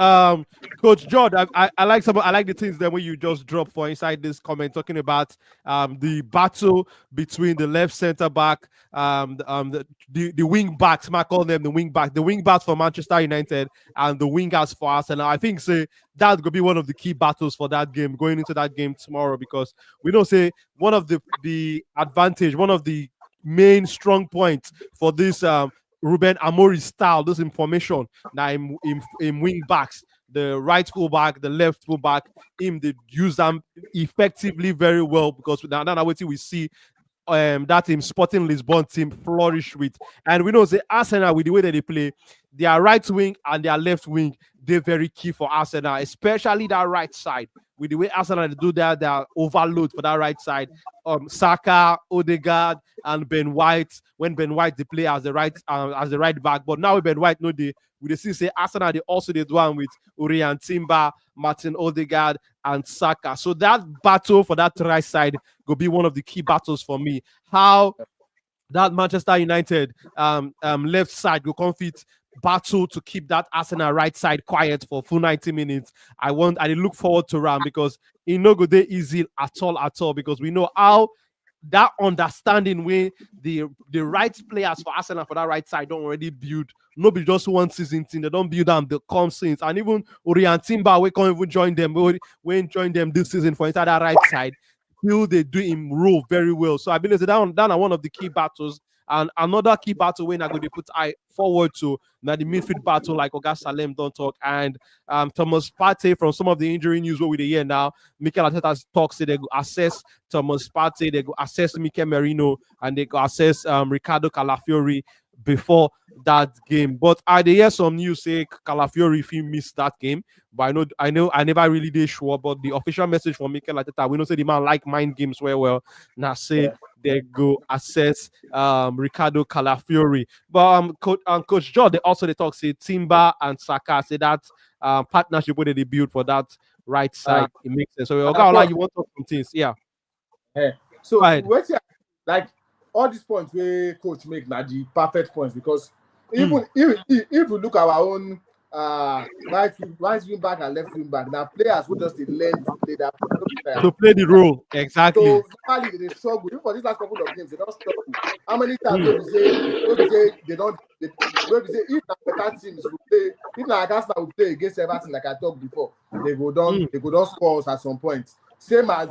Coach George, I like the things that when you just drop for inside this comment talking about the battle between the left center back, the wing backs, I call them the wing backs for Manchester United and the wingers for Arsenal. I think say that's gonna be one of the key battles for that game going into that game tomorrow, because we don't say one of the advantage, one of the main strong points for this Ruben Amorim style, this information now in wing backs, the right full back, the left full back, him they use them effectively very well, because now what we see that team Sporting Lisbon team flourish with. And we know the Arsenal, with the way that they play, their right wing and their left wing, they're very key for Arsenal, especially that right side. With the way Arsenal do that, they overload for that right side. Saka, Odegaard, and Ben White. When Ben White they play as the right back, but now with Ben White, no, we see say Arsenal they also did one with Urian Timber, Martin Odegaard, and Saka. So that battle for that right side will be one of the key battles for me. How that Manchester United left side will confit battle to keep that Arsenal right side quiet for full 90 minutes. I look forward to Ram, because it no go dey easy at all, because we know how that understanding where the right players for Arsenal for that right side don't already build. Nobody just one season thing. They don't build them the come since. And even Urian Timber, we can't even join them. We join them this season for inside that right side. Still they do him role very well. So I believe that are one of the key battles. And another key battle when I go to put eye forward to now the midfield battle, like Oga Salem don't talk, and Thomas Partey, from some of the injury news what we hear now, Mikel Arteta talks, say they go assess Thomas Partey, they go assess Mikel Merino, and they go assess Ricardo Calafiori before that game. But I hear some news say Calafiori if he missed that game, but I never really did sure. But the official message from Mikel Arteta, we know say the man like mind games well. Now say they go assess Ricardo Calafiori. But Coach George, they talk say Timber and Saka, say that partnership where they build for that right side. It makes sense. So Oga, you want to talk some things? Yeah. So what's like all these points where coach make now the perfect points, because even if you look at our own right wing back and left wing back, now players who just learn to play that to play the role exactly. So normally they struggle. Even for these last couple of games, they don't struggle. How many times we say they don't? We say if better teams will play, if like Arsenal will play against Everton, like I talked before, they go down score us at some point. Same as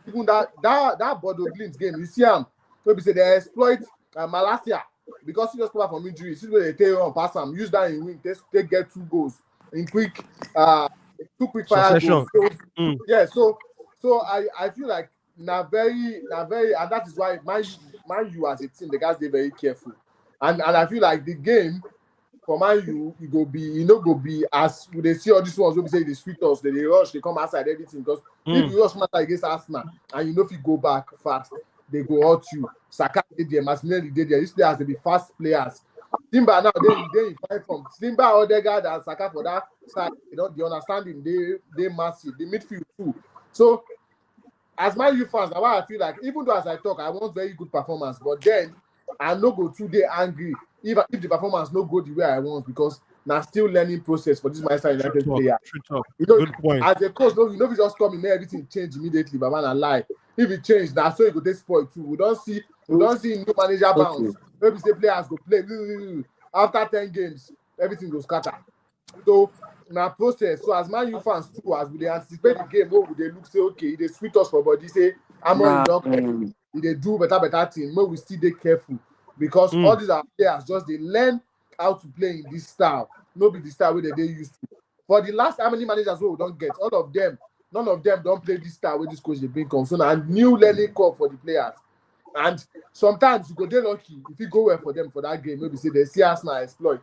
even that Bordeaux Glimt game, you see them. We say they exploit Malasia because he just come back from injury. See where they take on pass him, use that in wing, they get 2 goals in quick, 2 quick fire goals. So, yeah, so I feel like now very, and that is why Man U as a team, the guys they very careful, and I feel like the game for Man U, it go be as they see all these ones. We say they sweet us, they rush, they come outside everything, because if you rush matter against Arsenal and you know if you go back fast, they go hurt you. Saka did there, Martinelli did there. These players they be fast players. Timber now they find from Timber, Odegaard, and Saka for that side. The understanding they massive. The midfield too. So as Man U fans, now I feel like even though as I talk, I want very good performance, but then I no go too angry if the performance no go the way I want, because now still learning process for this Manchester United player. Good point. As a coach, no, you just come in there, everything change immediately, but man, I lie. If it change, now so you go take spoil too. We don't see new manager bounce. Maybe say players go play after 10 games, everything goes scatter. So na process. So as Man U fans too, as we dey anticipate the game, we dey look say okay, they sweet us for body. Say Amorim don they do better thing. But we still dey careful because all these are players just they learn how to play in this style. No be the style where they used to. For the last how many managers we don't get, all of them, none of them don't play this style where this coach they bring come. So now new learning curve for the players. And sometimes you go dey lucky if you go well for them for that game. Maybe say they see Arsenal exploit,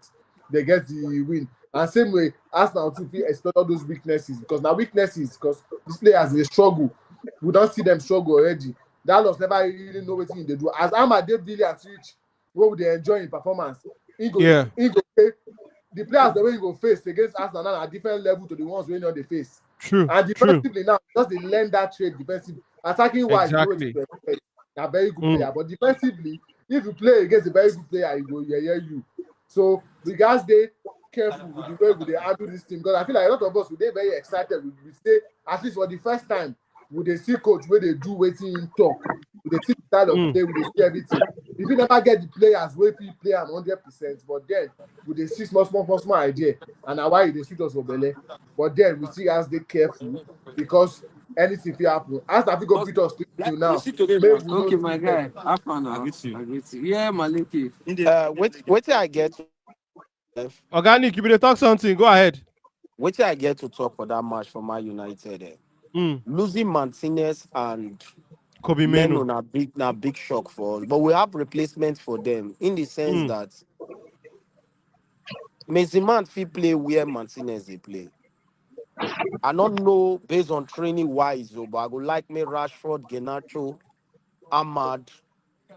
they get the win. And same way, Arsenal too fit exploit all those weaknesses because now weaknesses because these players they struggle. We don't see them struggle already. Dallas never really know what they do. As Ahmad dey brilliant reach, what would they enjoy in performance? He go the players the way you go face against Arsenal now are different level to the ones we know they face. True. And defensively now, just they learn that trade defensive. Attacking wise, exactly. They're very good player. But defensively, if you play against a very good player, he will hear you. So the guys they careful with the way they handle this team because I feel like a lot of us would they very excited. We say at least for the first time, would they see coach where they do waiting in talk, would they see the style of play, would they see everything. If you never get the players where you play am 100%, but then would they see small idea and now why they shoot us for belly. But then we see as they careful because anything can happen. As I go beat us till now. Okay, my guy. Have fun now. Yeah, Maliki. Wait till I get Organic, you better talk something. Go ahead. Wait till I get to talk for that match for Man United. Losing Martinez and Kobe Meno na big shock for us. But we have replacements for them in the sense that Maximan fit play where Martinez they play. I don't know based on training wise, but I would like me Rashford, Garnacho, Ahmad,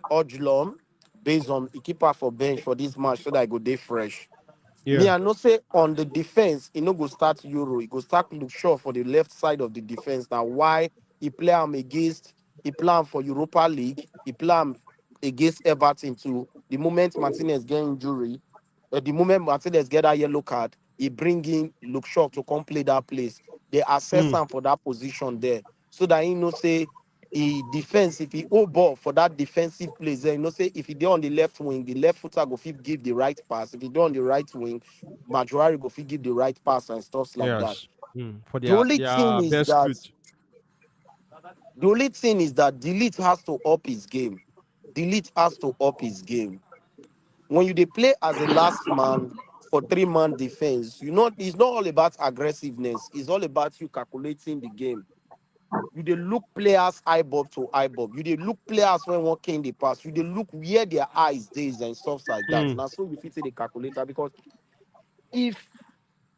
Ojlom, based on the keeper for bench for this match so that I go day fresh. Yeah. Me, I know say on the defense, he no go start Euro. He go start look short for the left side of the defense. Now, why he play him against, he play him for Europa League, he play him against Everton too. The moment Martinez get injury, the moment Martinez get that yellow card, he bring in look short to come play that place. They assess him for that position there. So that he know say he defense, if he hold ball for that defensive place, then you know say if he dey on the left wing, the left footer go fit give the right pass. If he dey on the right wing, Majuari go fit give the right pass and stuff like that. For The only thing is that the only thing is that Delete has to up his game. Delete has to up his game. When you dey play as a last man for 3-man defense, you know it's not all about aggressiveness. It's all about you calculating the game. You dey look players eyeball to eyeball. You dey look players when one came the pass. You dey look where their eyes days and stuff like that. Now so you fit say the calculator because if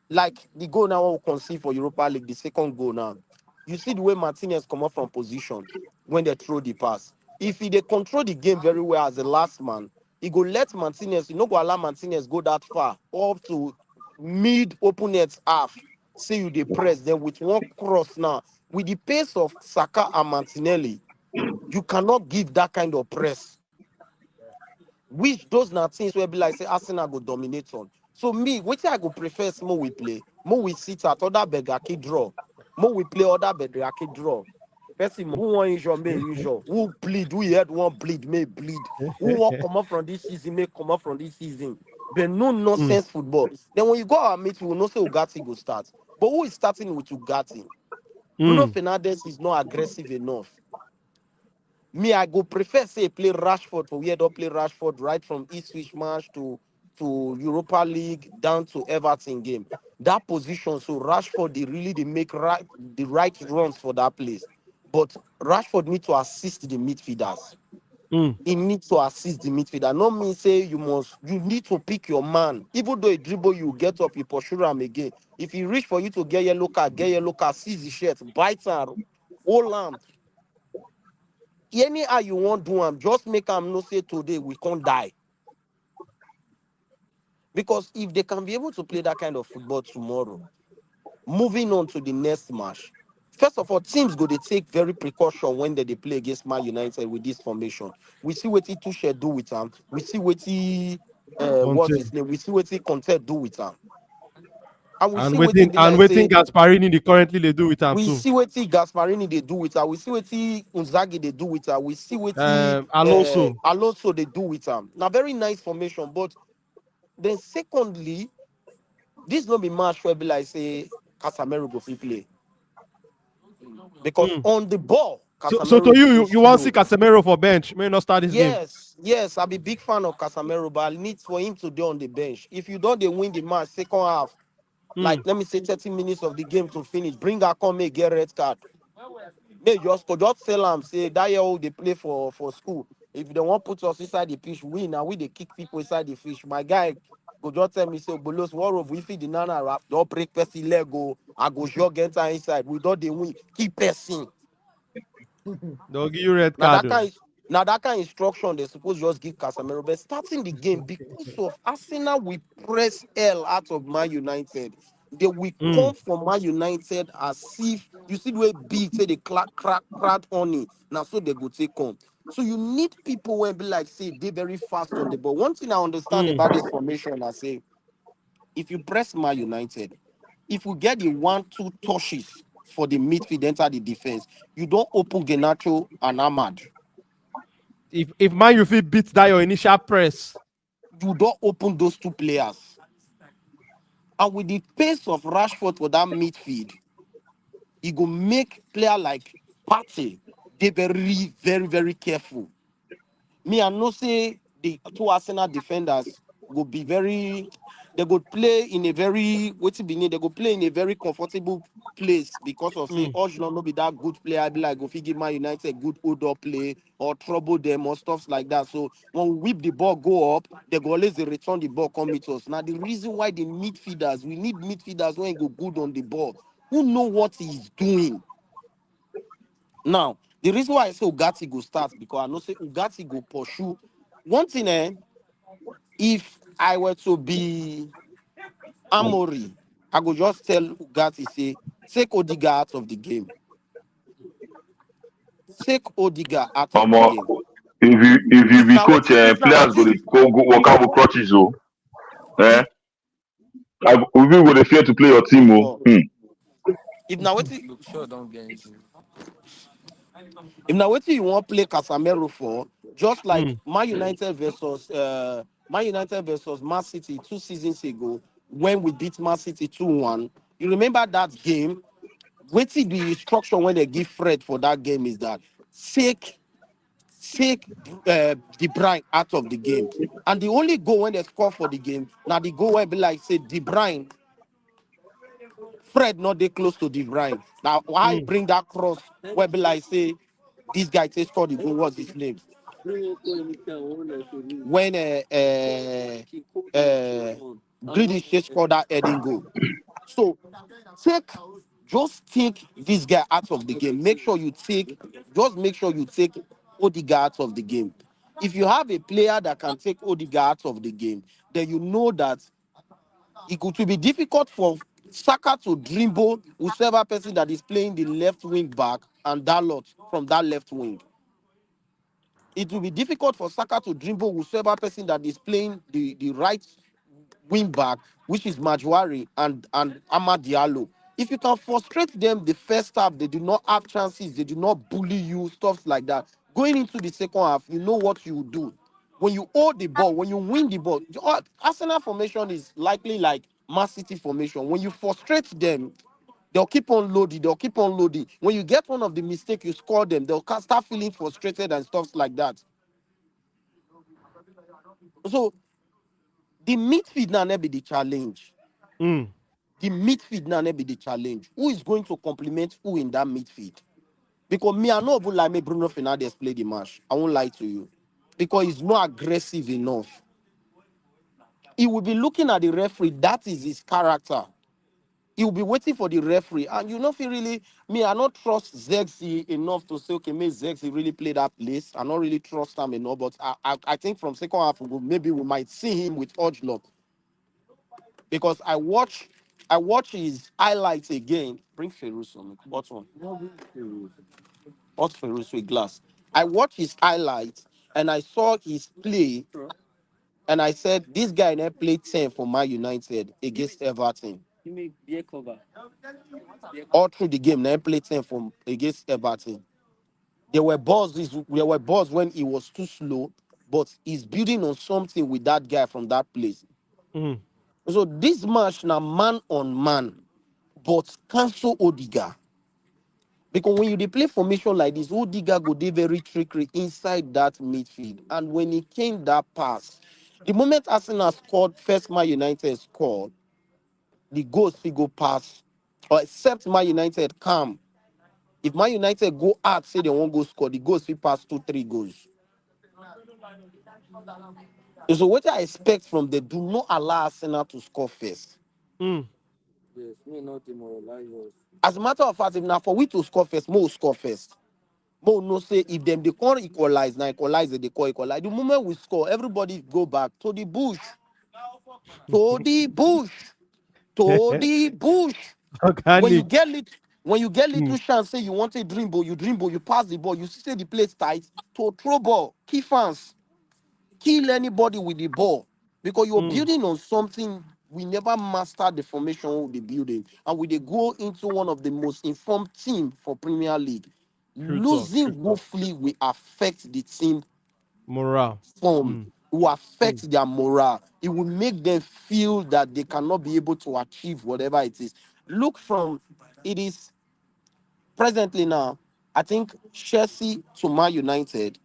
like the goal now we concede for Europa League, the second goal now, you see the way Martinez come up from position when they throw the pass. If he dey control the game very well as the last man, he go let Martinez, you no go allow Martinez go that far up to mid opponent's half. Say you dey press then with one cross now. With the pace of Saka and Martinelli, you cannot give that kind of press. Which those na things where be like say Arsenal go dominate on. So me, which I go prefer more we play, more we sit at other begaki draw, more we play other begaki draw. Person who want injure may injure, who bleed, who had one bleed may bleed, who want come up from this season may come up from this season. But no nonsense football. Then when you go our meet, we will not say Ugati go start. But who is starting with Ugati? Bruno Fernandes is not aggressive enough. Me, I go prefer say play Rashford for where don't play Rashford right from Ipswich match to Europa League down to Everton game. That position, so Rashford they make the right runs for that place. But Rashford need to assist the midfielders. He needs to assist the midfielder. Not mean say you need to pick your man. Even though a dribble, you get up, you pursue him again. If he reach for you to get yellow card, seize the shirt, bite him, hold him. Anyhow you want do him, just make him know say today we can't die. Because if they can be able to play that kind of football tomorrow, moving on to the next match, first of all, teams go to take very precaution when they play against Man United with this formation. We see what Tuchel do with them. We see what what's his name? We see what Conte do with them. And we see waiting Gasparini they currently they do with them. We see what Gasparini they do with her. We see what Unzagi they do with her. We see what Alonso they do with them. Now, very nice formation, but then secondly, this no be match where be like say Casemiro go fit play. Because on the ball, So Casemiro to is too you want to see slow. Casemiro for bench, may not start this game. Yes, I'm a big fan of Casemiro, but I need for him to be on the bench. If you don't, they win the match second half. Like let me say 30 minutes of the game to finish. Bring her come make get red card. They just tell them say that year they play for school. If they want put us inside the pitch, we now we they kick people inside the fish. My guy go just tell me say Bolos war of we feed the nana rap, don't break person leg go. I go jog enter inside. We don't they win. Keep person. They'll give you red Now card. that kind of instruction they suppose just give Casemiro. But starting the game because of Arsenal, we press L out of Man United. They will come from Man United as if you see the way big say they crack on it. Now so they go take on. So you need people who be like say they very fast on the ball. One thing I understand about this formation, I say, if you press Man United, if we get the 1-2 touches for the midfield enter the defense, you don't open Garnacho and Ahmad. If Man you feel beat that your initial press, you don't open those two players. And with the pace of Rashford for that midfield, he go make player like Partey, they very, very, very careful. Me, I know say the two Arsenal defenders will be very, they go play in a very, what's it be need? They go play in a very comfortable place because of say, Ojlon no be that good player. I be like, go give Man United good odor play or trouble them or stuff like that. So when we whip the ball go up, they go always they return the ball, come meet us. Now the reason why the midfielders, we need midfielders when go good on the ball, who know what he's doing. Now, the reason why I say Ugati go start because I know say Ugati go pursue. One thing, if I were to be Amorim, I go just tell Ugati say, take Odegaard out of the game. Take Odegaard out of the game. If you If be now coach, if now players go work out with crutches, oh. Eh? We go dey fear to play your team, oh. If now what Sure, don't get injured. if now what you want play Casemiro for, just like Man United versus Man City 2 seasons ago when we beat Man City 2-1. You remember that game? Waiting the instruction when they give Fred for that game is that take De Bruyne out of the game. And the only goal when they score for the game, now the goal will be like say De Bruyne, Fred not they close to De Bruyne. Now why bring that cross where be like say this guy take score the goal, what's his name? When British just scored that heading goal. So take this guy out of the game. Make sure you take Odegaard out of the game. If you have a player that can take Odegaard out of the game, then you know that it could be difficult for Saka to dribble whichever person that is playing the left wing back and Dalot from that left wing. It will be difficult for Saka to dribble whichever person that is playing the right wing back, which is Majuari and Amad Diallo. If you can frustrate them the first half, they do not have chances, they do not bully you, stuff like that. Going into the second half, you know what you do. When you hold the ball, when you win the ball, Arsenal formation is likely like Man City formation. When you frustrate them, they'll keep on loading, When you get one of the mistakes, you score them, they'll start feeling frustrated and stuff like that. So the midfield now be the challenge. The midfield now be the challenge. Who is going to complement who in that midfield? Because me, I know like me, Bruno Fernandes play the match. I won't lie to you. Because he's not aggressive enough. He will be looking at the referee. That is his character. He will be waiting for the referee. And you know, if he really, me, I don't trust Zexi enough to say, okay, may Zexi really play that place. I don't really trust him enough. But I think from second half, maybe we might see him with Ojlop. Because I watch his highlights again. Bring Ferus on me. What one? What Ferus with glass? I watched his highlights and I saw his play, and I said this guy never played 10 for Man United against Everton. All through the game, never played 10 for against Everton. There were balls when he was too slow, but he's building on something with that guy from that place. So this match now man on man, but cancel Odegaard. Because when you dey play formation like this, Odegaard go dey very trickery inside that midfield. And when he came that pass, the moment Arsenal scored, first Man United scored, the goals fit go pass, or except Man United calm. If Man United go out, say they won't go score, the goals fit pass 2-3 goals. So what I expect from them, do not allow Arsenal to score first. Mm. Yes, me not demoralize us. As a matter of fact, if now for we to score first, Mo will score first. Mo no say if them they can't equalize, now equalize they call equalize. The moment we score, everybody go back to the bush, to the bush, to the bush. When you Organic. get little Mm. chance, say you want a dream ball, you pass the ball, you see the place tight, to throw ball, key fans, kill anybody with the ball. Because you're Mm. building on something we never mastered the formation of the building. And we they go into one of the most informed team for Premier League. True talk. True Losing talk. woefully will affect the team Morale. form. Mm. It will Mm. affect their morale. It will make them feel that they cannot be able to achieve whatever it is. Look from it is presently now, I think Chelsea to Man United,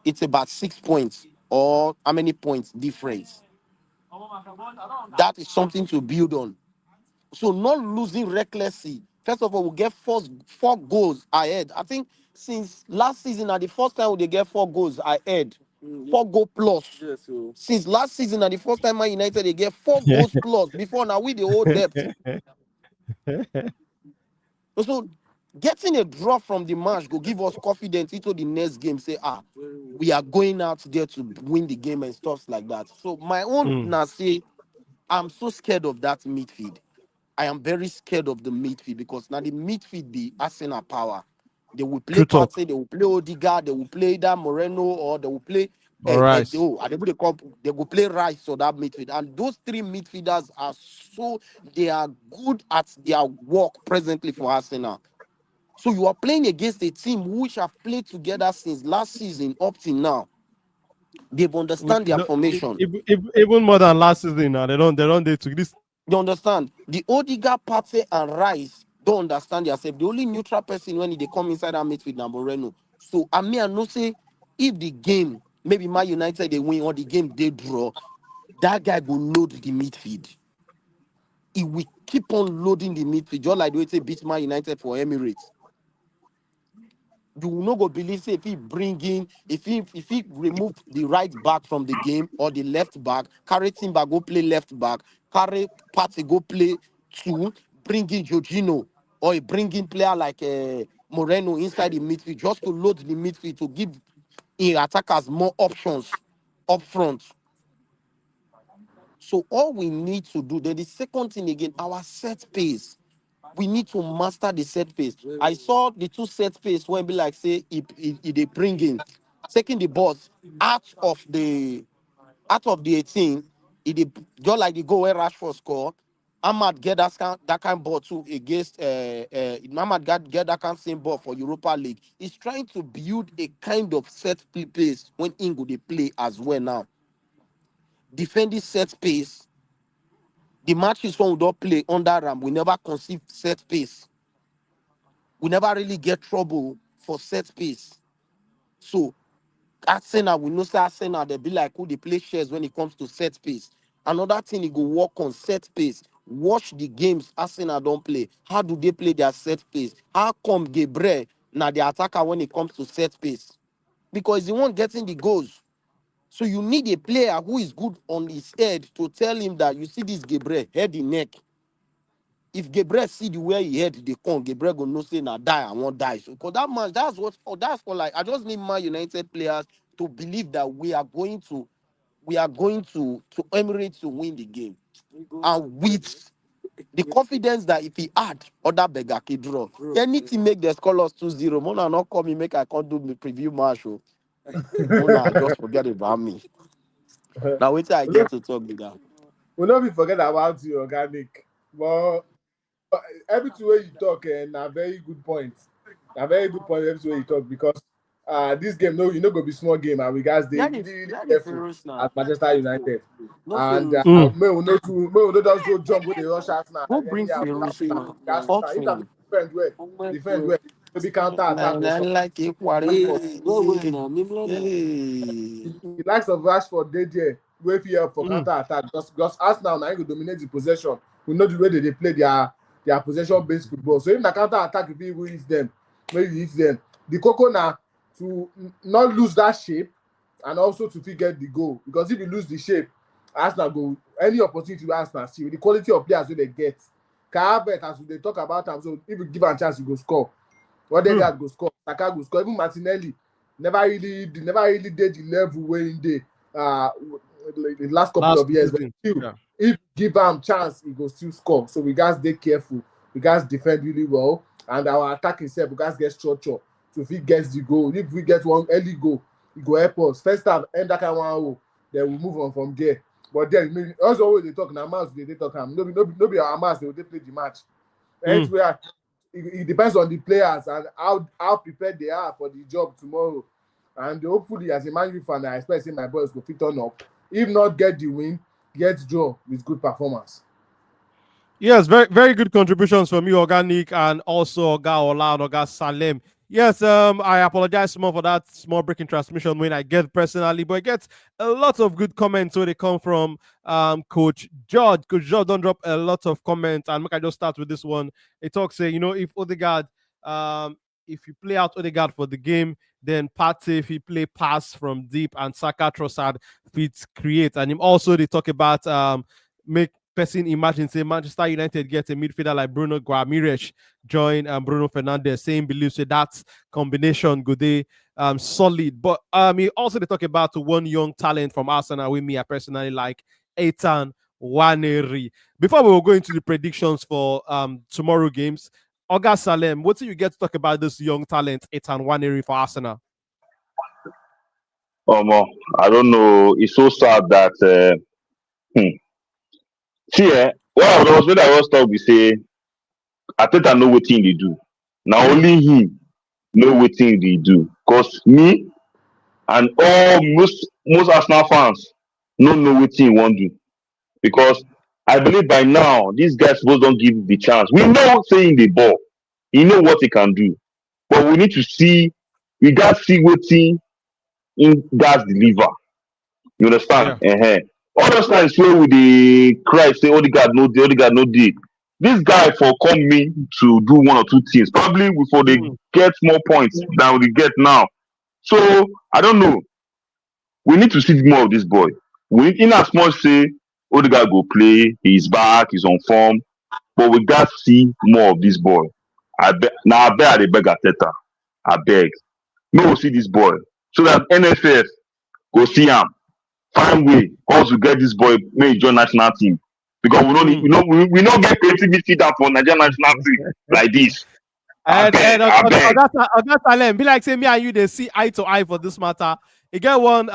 it's about 6 points or how many points difference. That is something to build on. So not losing recklessly. First of all, we get four goals ahead. I think since last season, at the first time they get 4 goals ahead, 4 goal plus. Yes, so Since last season, at the first time Man United they get 4 goals plus. Before now, we the whole depth. So getting a draw from the match go give us confidence into the next game. Say, we are going out there to win the game and stuff like that. So my own Mm. now say, I'm so scared of that midfield. I am very scared of the midfield because now the midfield be Arsenal power. They will play True talk. Partey, they will play Odegaard, they will play either Moreno or they will play All right. they will play Rice or that midfield. And those 3 midfielders they are good at their work presently for Arsenal. So you are playing against a team which have played together since last season up till now. They've understand their formation. Even more than last season now. They don't do to this. You understand? The Odegaard, Partey, and Rice don't understand themselves. The only neutral person when they come inside that midfield now Moreno. So I know say if the game, maybe Man United they win or the game they draw, that guy will load the midfield. He will keep on loading the midfield, just like the way they beat Man United for Emirates. You will not go believe say if he remove the right back from the game or the left back, carry Timber go play left back, carry Partey go play 2, bring in Jorginho or bring in player like Moreno inside the midfield just to load the midfield to give attackers more options up front. So all we need to do, then the second thing again, our set pace. We need to master the set pace. I saw the 2 set pace when be like say if they bring in taking the balls out of the 18, it dey just like the goal where Rashford score. Ahmad get that kind ball too against Ahmad get that kind same ball for Europa League. He's trying to build a kind of set pace when Ingo they play as well now. Defending set pace. The matches when we don't play under Ram, we never conceive set pace. We never really get trouble for set piece. So Arsenal, we know say Arsenal, they be like who they play shares when it comes to set piece. Another thing, you go work on set piece. Watch the games Arsenal don't play. How do they play their set piece? How come Gabriel now the attacker when it comes to set piece? Because he won't getting the goals. So you need a player who is good on his head to tell him that you see this Gabriel head in neck. If Gabriel see the way he head they come, Gabriel go no say na die, I won't die. So because that match, that's what like I just need Man United players to believe that we are going to Emirates to win the game. And with the confidence that if he add other beggar can draw, anything make the score us 2-0. Mona not call me, make I can't do the preview match. Mona just forget about me. Now wait till I get to talk with that. We'll not be forget about you, organic. But every two way you talk, and a very good point. A very good point every way you talk because this game, no, you know, go be small game, and we guys they really careful at Manchester United. And may we not just go jump with the rush out now. Who bring Ferus now? Talk If to that defend well, maybe counter attack or something. like it. The likes of Rashford dey there, wey fit help for counter attack because Arsenal now go dominate the possession. We know the way they play their possession based football. So if na counter attack, if you hit them, maybe hit them. The koko na to not lose that shape and also to fit get the goal, because if you lose the shape, Arsenal go any opportunity wey Arsenal see with the quality of players wey they get. Carabet, as we dey talk about am, so if you give am chance, you go score. Odegaard go score, Saka go score, even Martinelli never really did the level wey in dey the last couple of years, but still, if give am chance, he go still score. So we guys dey careful, we guys defend really well, and our attack itself, we guys get structure. So if he gets the goal, if we get one early goal, it go help us. First time, end that kind of 1-0, then we move on from there. But then, also when they talk, now match they talk, no be our match, they will play the match. Anywhere, it depends on the players and how prepared they are for the job tomorrow. And hopefully, as a Man U fan, I expect my boys go fit on up. If not get the win, get draw with good performance. Yes, very very good contributions from you, Organic, and also Oga Ola and Oga Salem. Yes, I apologize more for that small breaking transmission when I get personally, but I get a lot of good comments where they come from Coach George. Coach George don't drop a lot of comments, and I just start with this one. He talks say, if Odegaard, if you play out Odegaard for the game, then Partey, if he play pass from deep, and Saka Trossard fits create. And him also they talk about make person imagine say Manchester United get a midfielder like Bruno Guimaraes join Bruno Fernandes, same belief say that combination go they solid. But he also they talk about one young talent from Arsenal with me I personally like, Ethan Nwaneri. Before we will go into the predictions for tomorrow games, Oga Salem, what do you get to talk about this young talent, Ethan Nwaneri, for Arsenal? I don't know. It's so sad that see, well, there was when I was talk, we say Arteta know what thing they do. Now only him know what thing they do. Cause me and all most Arsenal fans don't know what thing he want do. Because I believe by now these guys supposed don't give the chance. We know saying the ball, he know what he can do, but we need to see. We got see what thing in guys deliver. You understand? Yeah. All those times where we dey cry say Odegaard no dey. This guy for come me to do one or two things. Probably before they get more points than we get now. So I don't know. We need to see more of this boy. In as much say Odegaard go play, he's back, he's on form, but we got to see more of this boy. I beg I beg Arteta. I beg. No, we see this boy so that NFF go see him. Find way also get this boy may join national team, because we don't get creative midfielder for Nigerian national team like this. Oga Salem, be like say me and you they see eye to eye for this matter. You get one one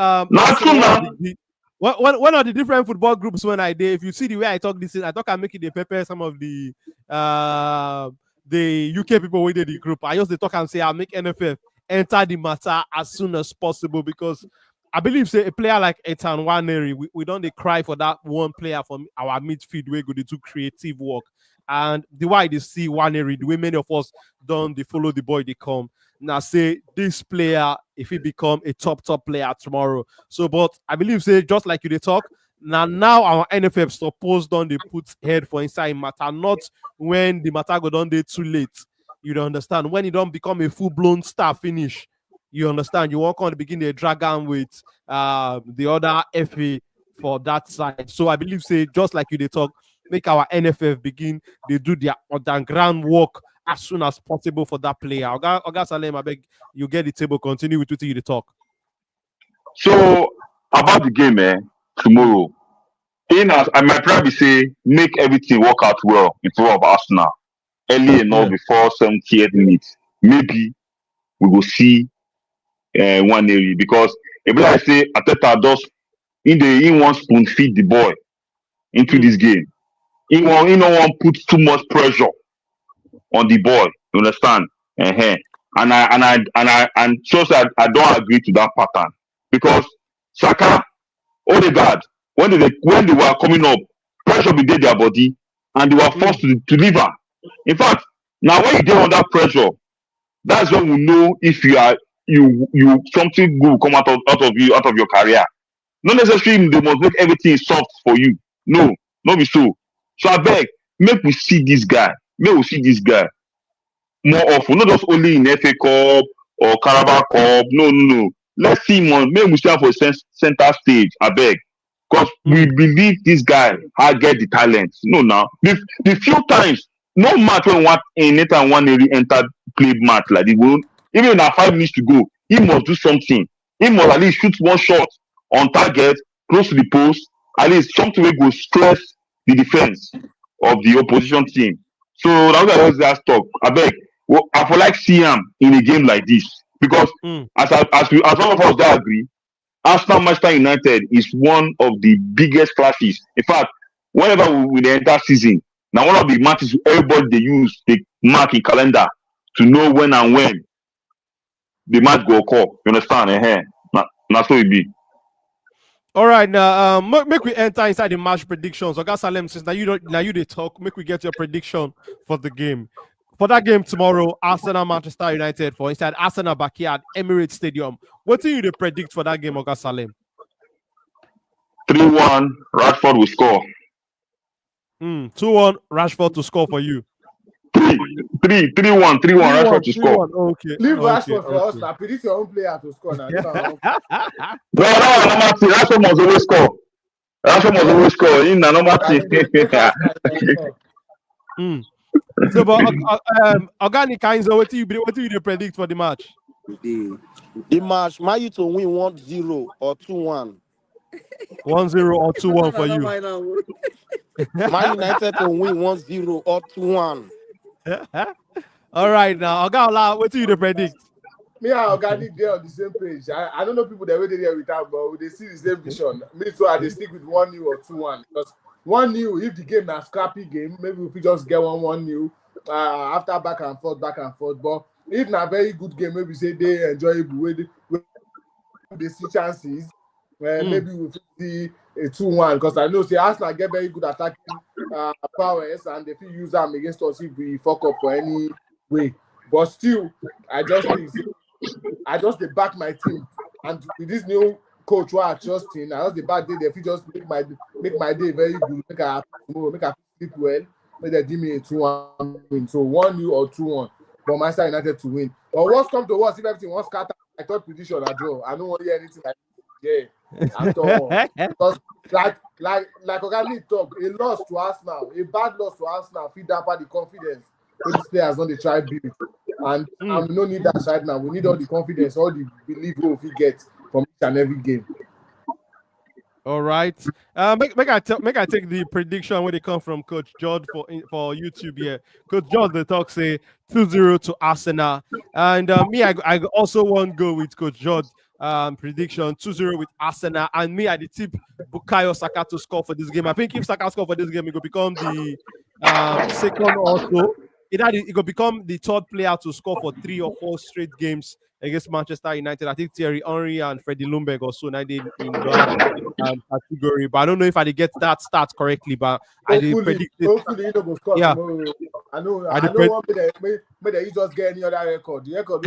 of the different football groups when I did. If you see the way I talk this, I talk I'm making the prepare some of the UK people within the group. I just they talk and say I'll make NFF enter the matter as soon as possible, because I believe say a player like Ethan Nwaneri, we don't they cry for that one player from our midfield where go to do creative work. And the way they see Nwaneri, the way many of us don't they follow the boy they come. Now say this player, if he become a top player tomorrow. So, but I believe say just like you they talk, now our NFF supposed don't they put head for inside matter, not when the matter go down there too late. You don't understand. When you don't become a full-blown star finish. You understand? You walk on the beginning, they drag on with the other FA for that side. So I believe, say, just like you they talk, make our NFF begin, they do their underground work as soon as possible for that player. Oga Salem, I beg you get the table, continue with what you they talk. So about the game, tomorrow, I might probably say make everything work out well in favor of Arsenal early enough before 70th minute. Maybe we will see one area, because if I say Arteta does in one spoon feed the boy into this game. He don't want put too much pressure on the boy. You understand? And trust that I don't agree to that pattern because Saka, Odegaard, when they were coming up, pressure be there their body and they were forced to deliver. In fact, now when you get under pressure, that's when we know if you something good will come out of your career. Not necessarily they must make everything soft for you. No, not be so. So I beg, make we see this guy. Make we see this guy more often, not just only in FA Cup or Carabao Cup. No, no, no. Let's see him on. Maybe we stand for center stage. I beg, because we believe this guy has get the talent. No, now the few times, no match when one in Nathan one enter play match like this, even na 5 minutes to go, he must do something. He must at least shoot one shot on target, close to the post. At least something wey go stress the defense of the opposition team. So that's why I always ask talk. I beg. Well, I feel like see him in a game like this because as all of us that agree, Arsenal Manchester United is one of the biggest clashes. In fact, whenever we enter season, now one of the matches everybody they use they mark in calendar to know when and when the match go occur. You understand? Now so it be. All right, now make we enter inside the match predictions. Oga Salem, since now you they talk, make we get your prediction for the game. For that game tomorrow, Arsenal Manchester United for inside Arsenal backyard Emirates Stadium. What do you predict for that game, Oga Salem? 3-1, Rashford will score. 2-1, Rashford to score for you. 3-1, Rashford to score. Okay. Leave Rashford for us now. Predict your own player to score now. Rashford must always score. Rashford must always score. In the normal team. So, but organic kinds of what do you predict for the match? The match, Man U to win 1-0 or 2-1. 1-0 or 2-1 for you. Man United to win 1-0 or 2-1. All right, now Oga, what do you predict? Me and Organic there on the same page. I don't know people that way there without, but they see the same vision. Me too, I stick with 1-0 or 2-1 because 1-0, if the game na scrappy game, maybe we just get 1-0 after back and forth. But if na very good game, maybe say they enjoyable, where they see chances, maybe we'll see a 2-1 because I know say Arsenal get very good attacking powers and they fit use them against us if we fuck up for any way. But still, I just dey back my team, and with this new coach who are trusting, I just the back day they fit just make my day very good. Make I sleep well. Make they give me a 2-1 win. So 1-0 or 2-1 for Manchester United to win. But what's come to worst, if everything was scatter, I thought prediction I draw. I don't want to hear anything like at all. Because like Ogani talk, a loss to Arsenal, a bad loss to Arsenal, feed damper the confidence with these players on the try build. And we don't need that right now. We need all the confidence, all the belief we get from each and every game. All right. Make I take the prediction when they come from Coach George for YouTube here. Coach George the talk say 2-0 to Arsenal. And me, I also want to go with Coach George prediction 2-0 with Arsenal. And me, I the tip Bukayo Saka to score for this game. I think if Saka score for this game, it will become the second also. It will become the third player to score for 3 or 4 straight games against Manchester United. I think Thierry Henry and Freddie Ljungberg also in that category. But I don't know if I get that stat correctly. But hopefully, I predict it. Hopefully, you know, go score tomorrow. I know one may you just get any other record. The record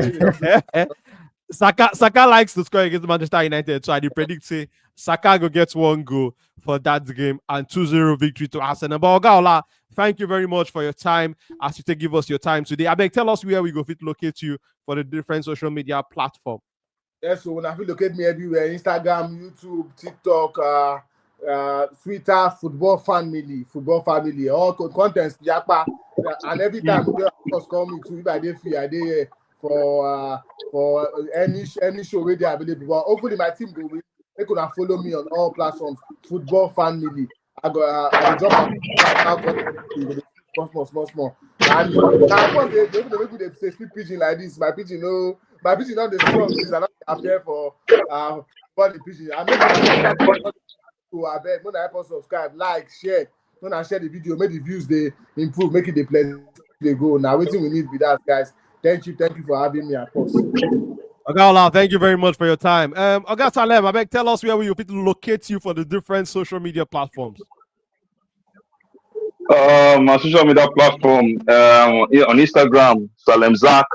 Saka likes to score against Manchester United, so I predict say Saka go get 1 goal for that game and 2-0 victory to Arsenal. But Ogaola, thank you very much for your time as you give us your time today. I beg, tell us where we go fit locate you for the different social media platform. Yes, so when I feel locate me everywhere: Instagram, YouTube, TikTok, Twitter, football family, all contents, Japa, and every time you just call me too. If I dey free, I dey for any show where they are available. But hopefully my team go win. They could follow me on all platforms. Football family. I drop small. And now they say speak Pidgin like this. My Pidgin not the strong. Since I don't appear for the Pidgin. I make to I beg. When I help us subscribe, like, share. When I share the video, make the views they improve, make it the place they go. Now waiting we need with that, guys. Thank you for having me, of course. Oga, thank you very much for your time. Oga Salem, I beg, tell us where we people locate you for the different social media platforms. My social media platform on Instagram, Salem Zach,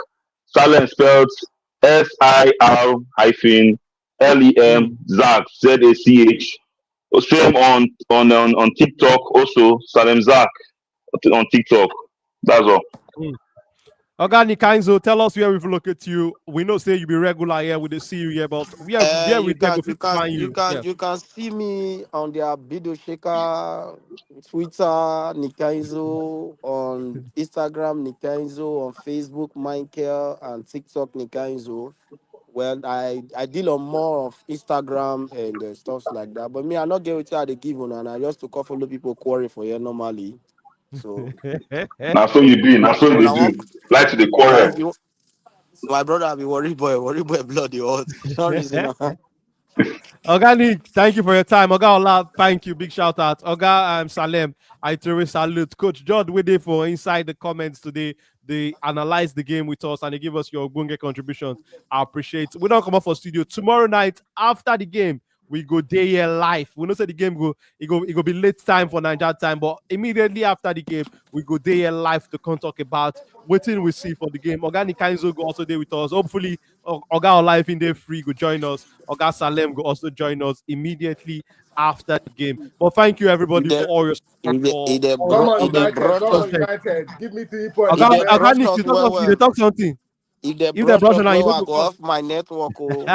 Salem spelled SIR-LEM Zach ZACH. Same on TikTok also, Salem Zach on TikTok. That's all. Oga Nikanzo, tell us where we've locate you. We know say you be regular here, we dey see you here, but where we go fit find you. You can see me on their video shaker, Twitter, Nikanzo, on Instagram, Nikanzo, on Facebook, Michael, and TikTok, Nikanzo. Well, I deal on more of Instagram and stuff like that. But me, I not get with you at the given, and I just to call follow people quarry for you normally. So Now so you be, now so you do. Like to the quarrel. My brother, I be worry boy bloody hot. No reason. Oga Nick, thank you for your time. Oga Ola, thank you. Big shout out. Oga Salem, I truly salute. Coach George Wade for inside the comments today. They analyze the game with us and they give us your bunge contributions. I appreciate it. We don't come up for studio tomorrow night after the game. We go day here live. We know say the game go be late time for Nigeria time, but immediately after the game, we go day here live to come talk about what we see for the game. Oga Nikanzo go also there with us. Hopefully, Oga Live in there free go join us. Oga Salem go also join us immediately after the game. But thank you everybody for all your support. Come on, United. Give me 3 points. Oga Nick, you talk something. If they brush us well, I go off my network. Oh.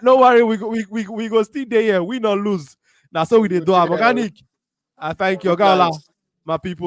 no worry. We go still there. We not lose. That's how we do. Organic. I thank you, Oga Ola, my people.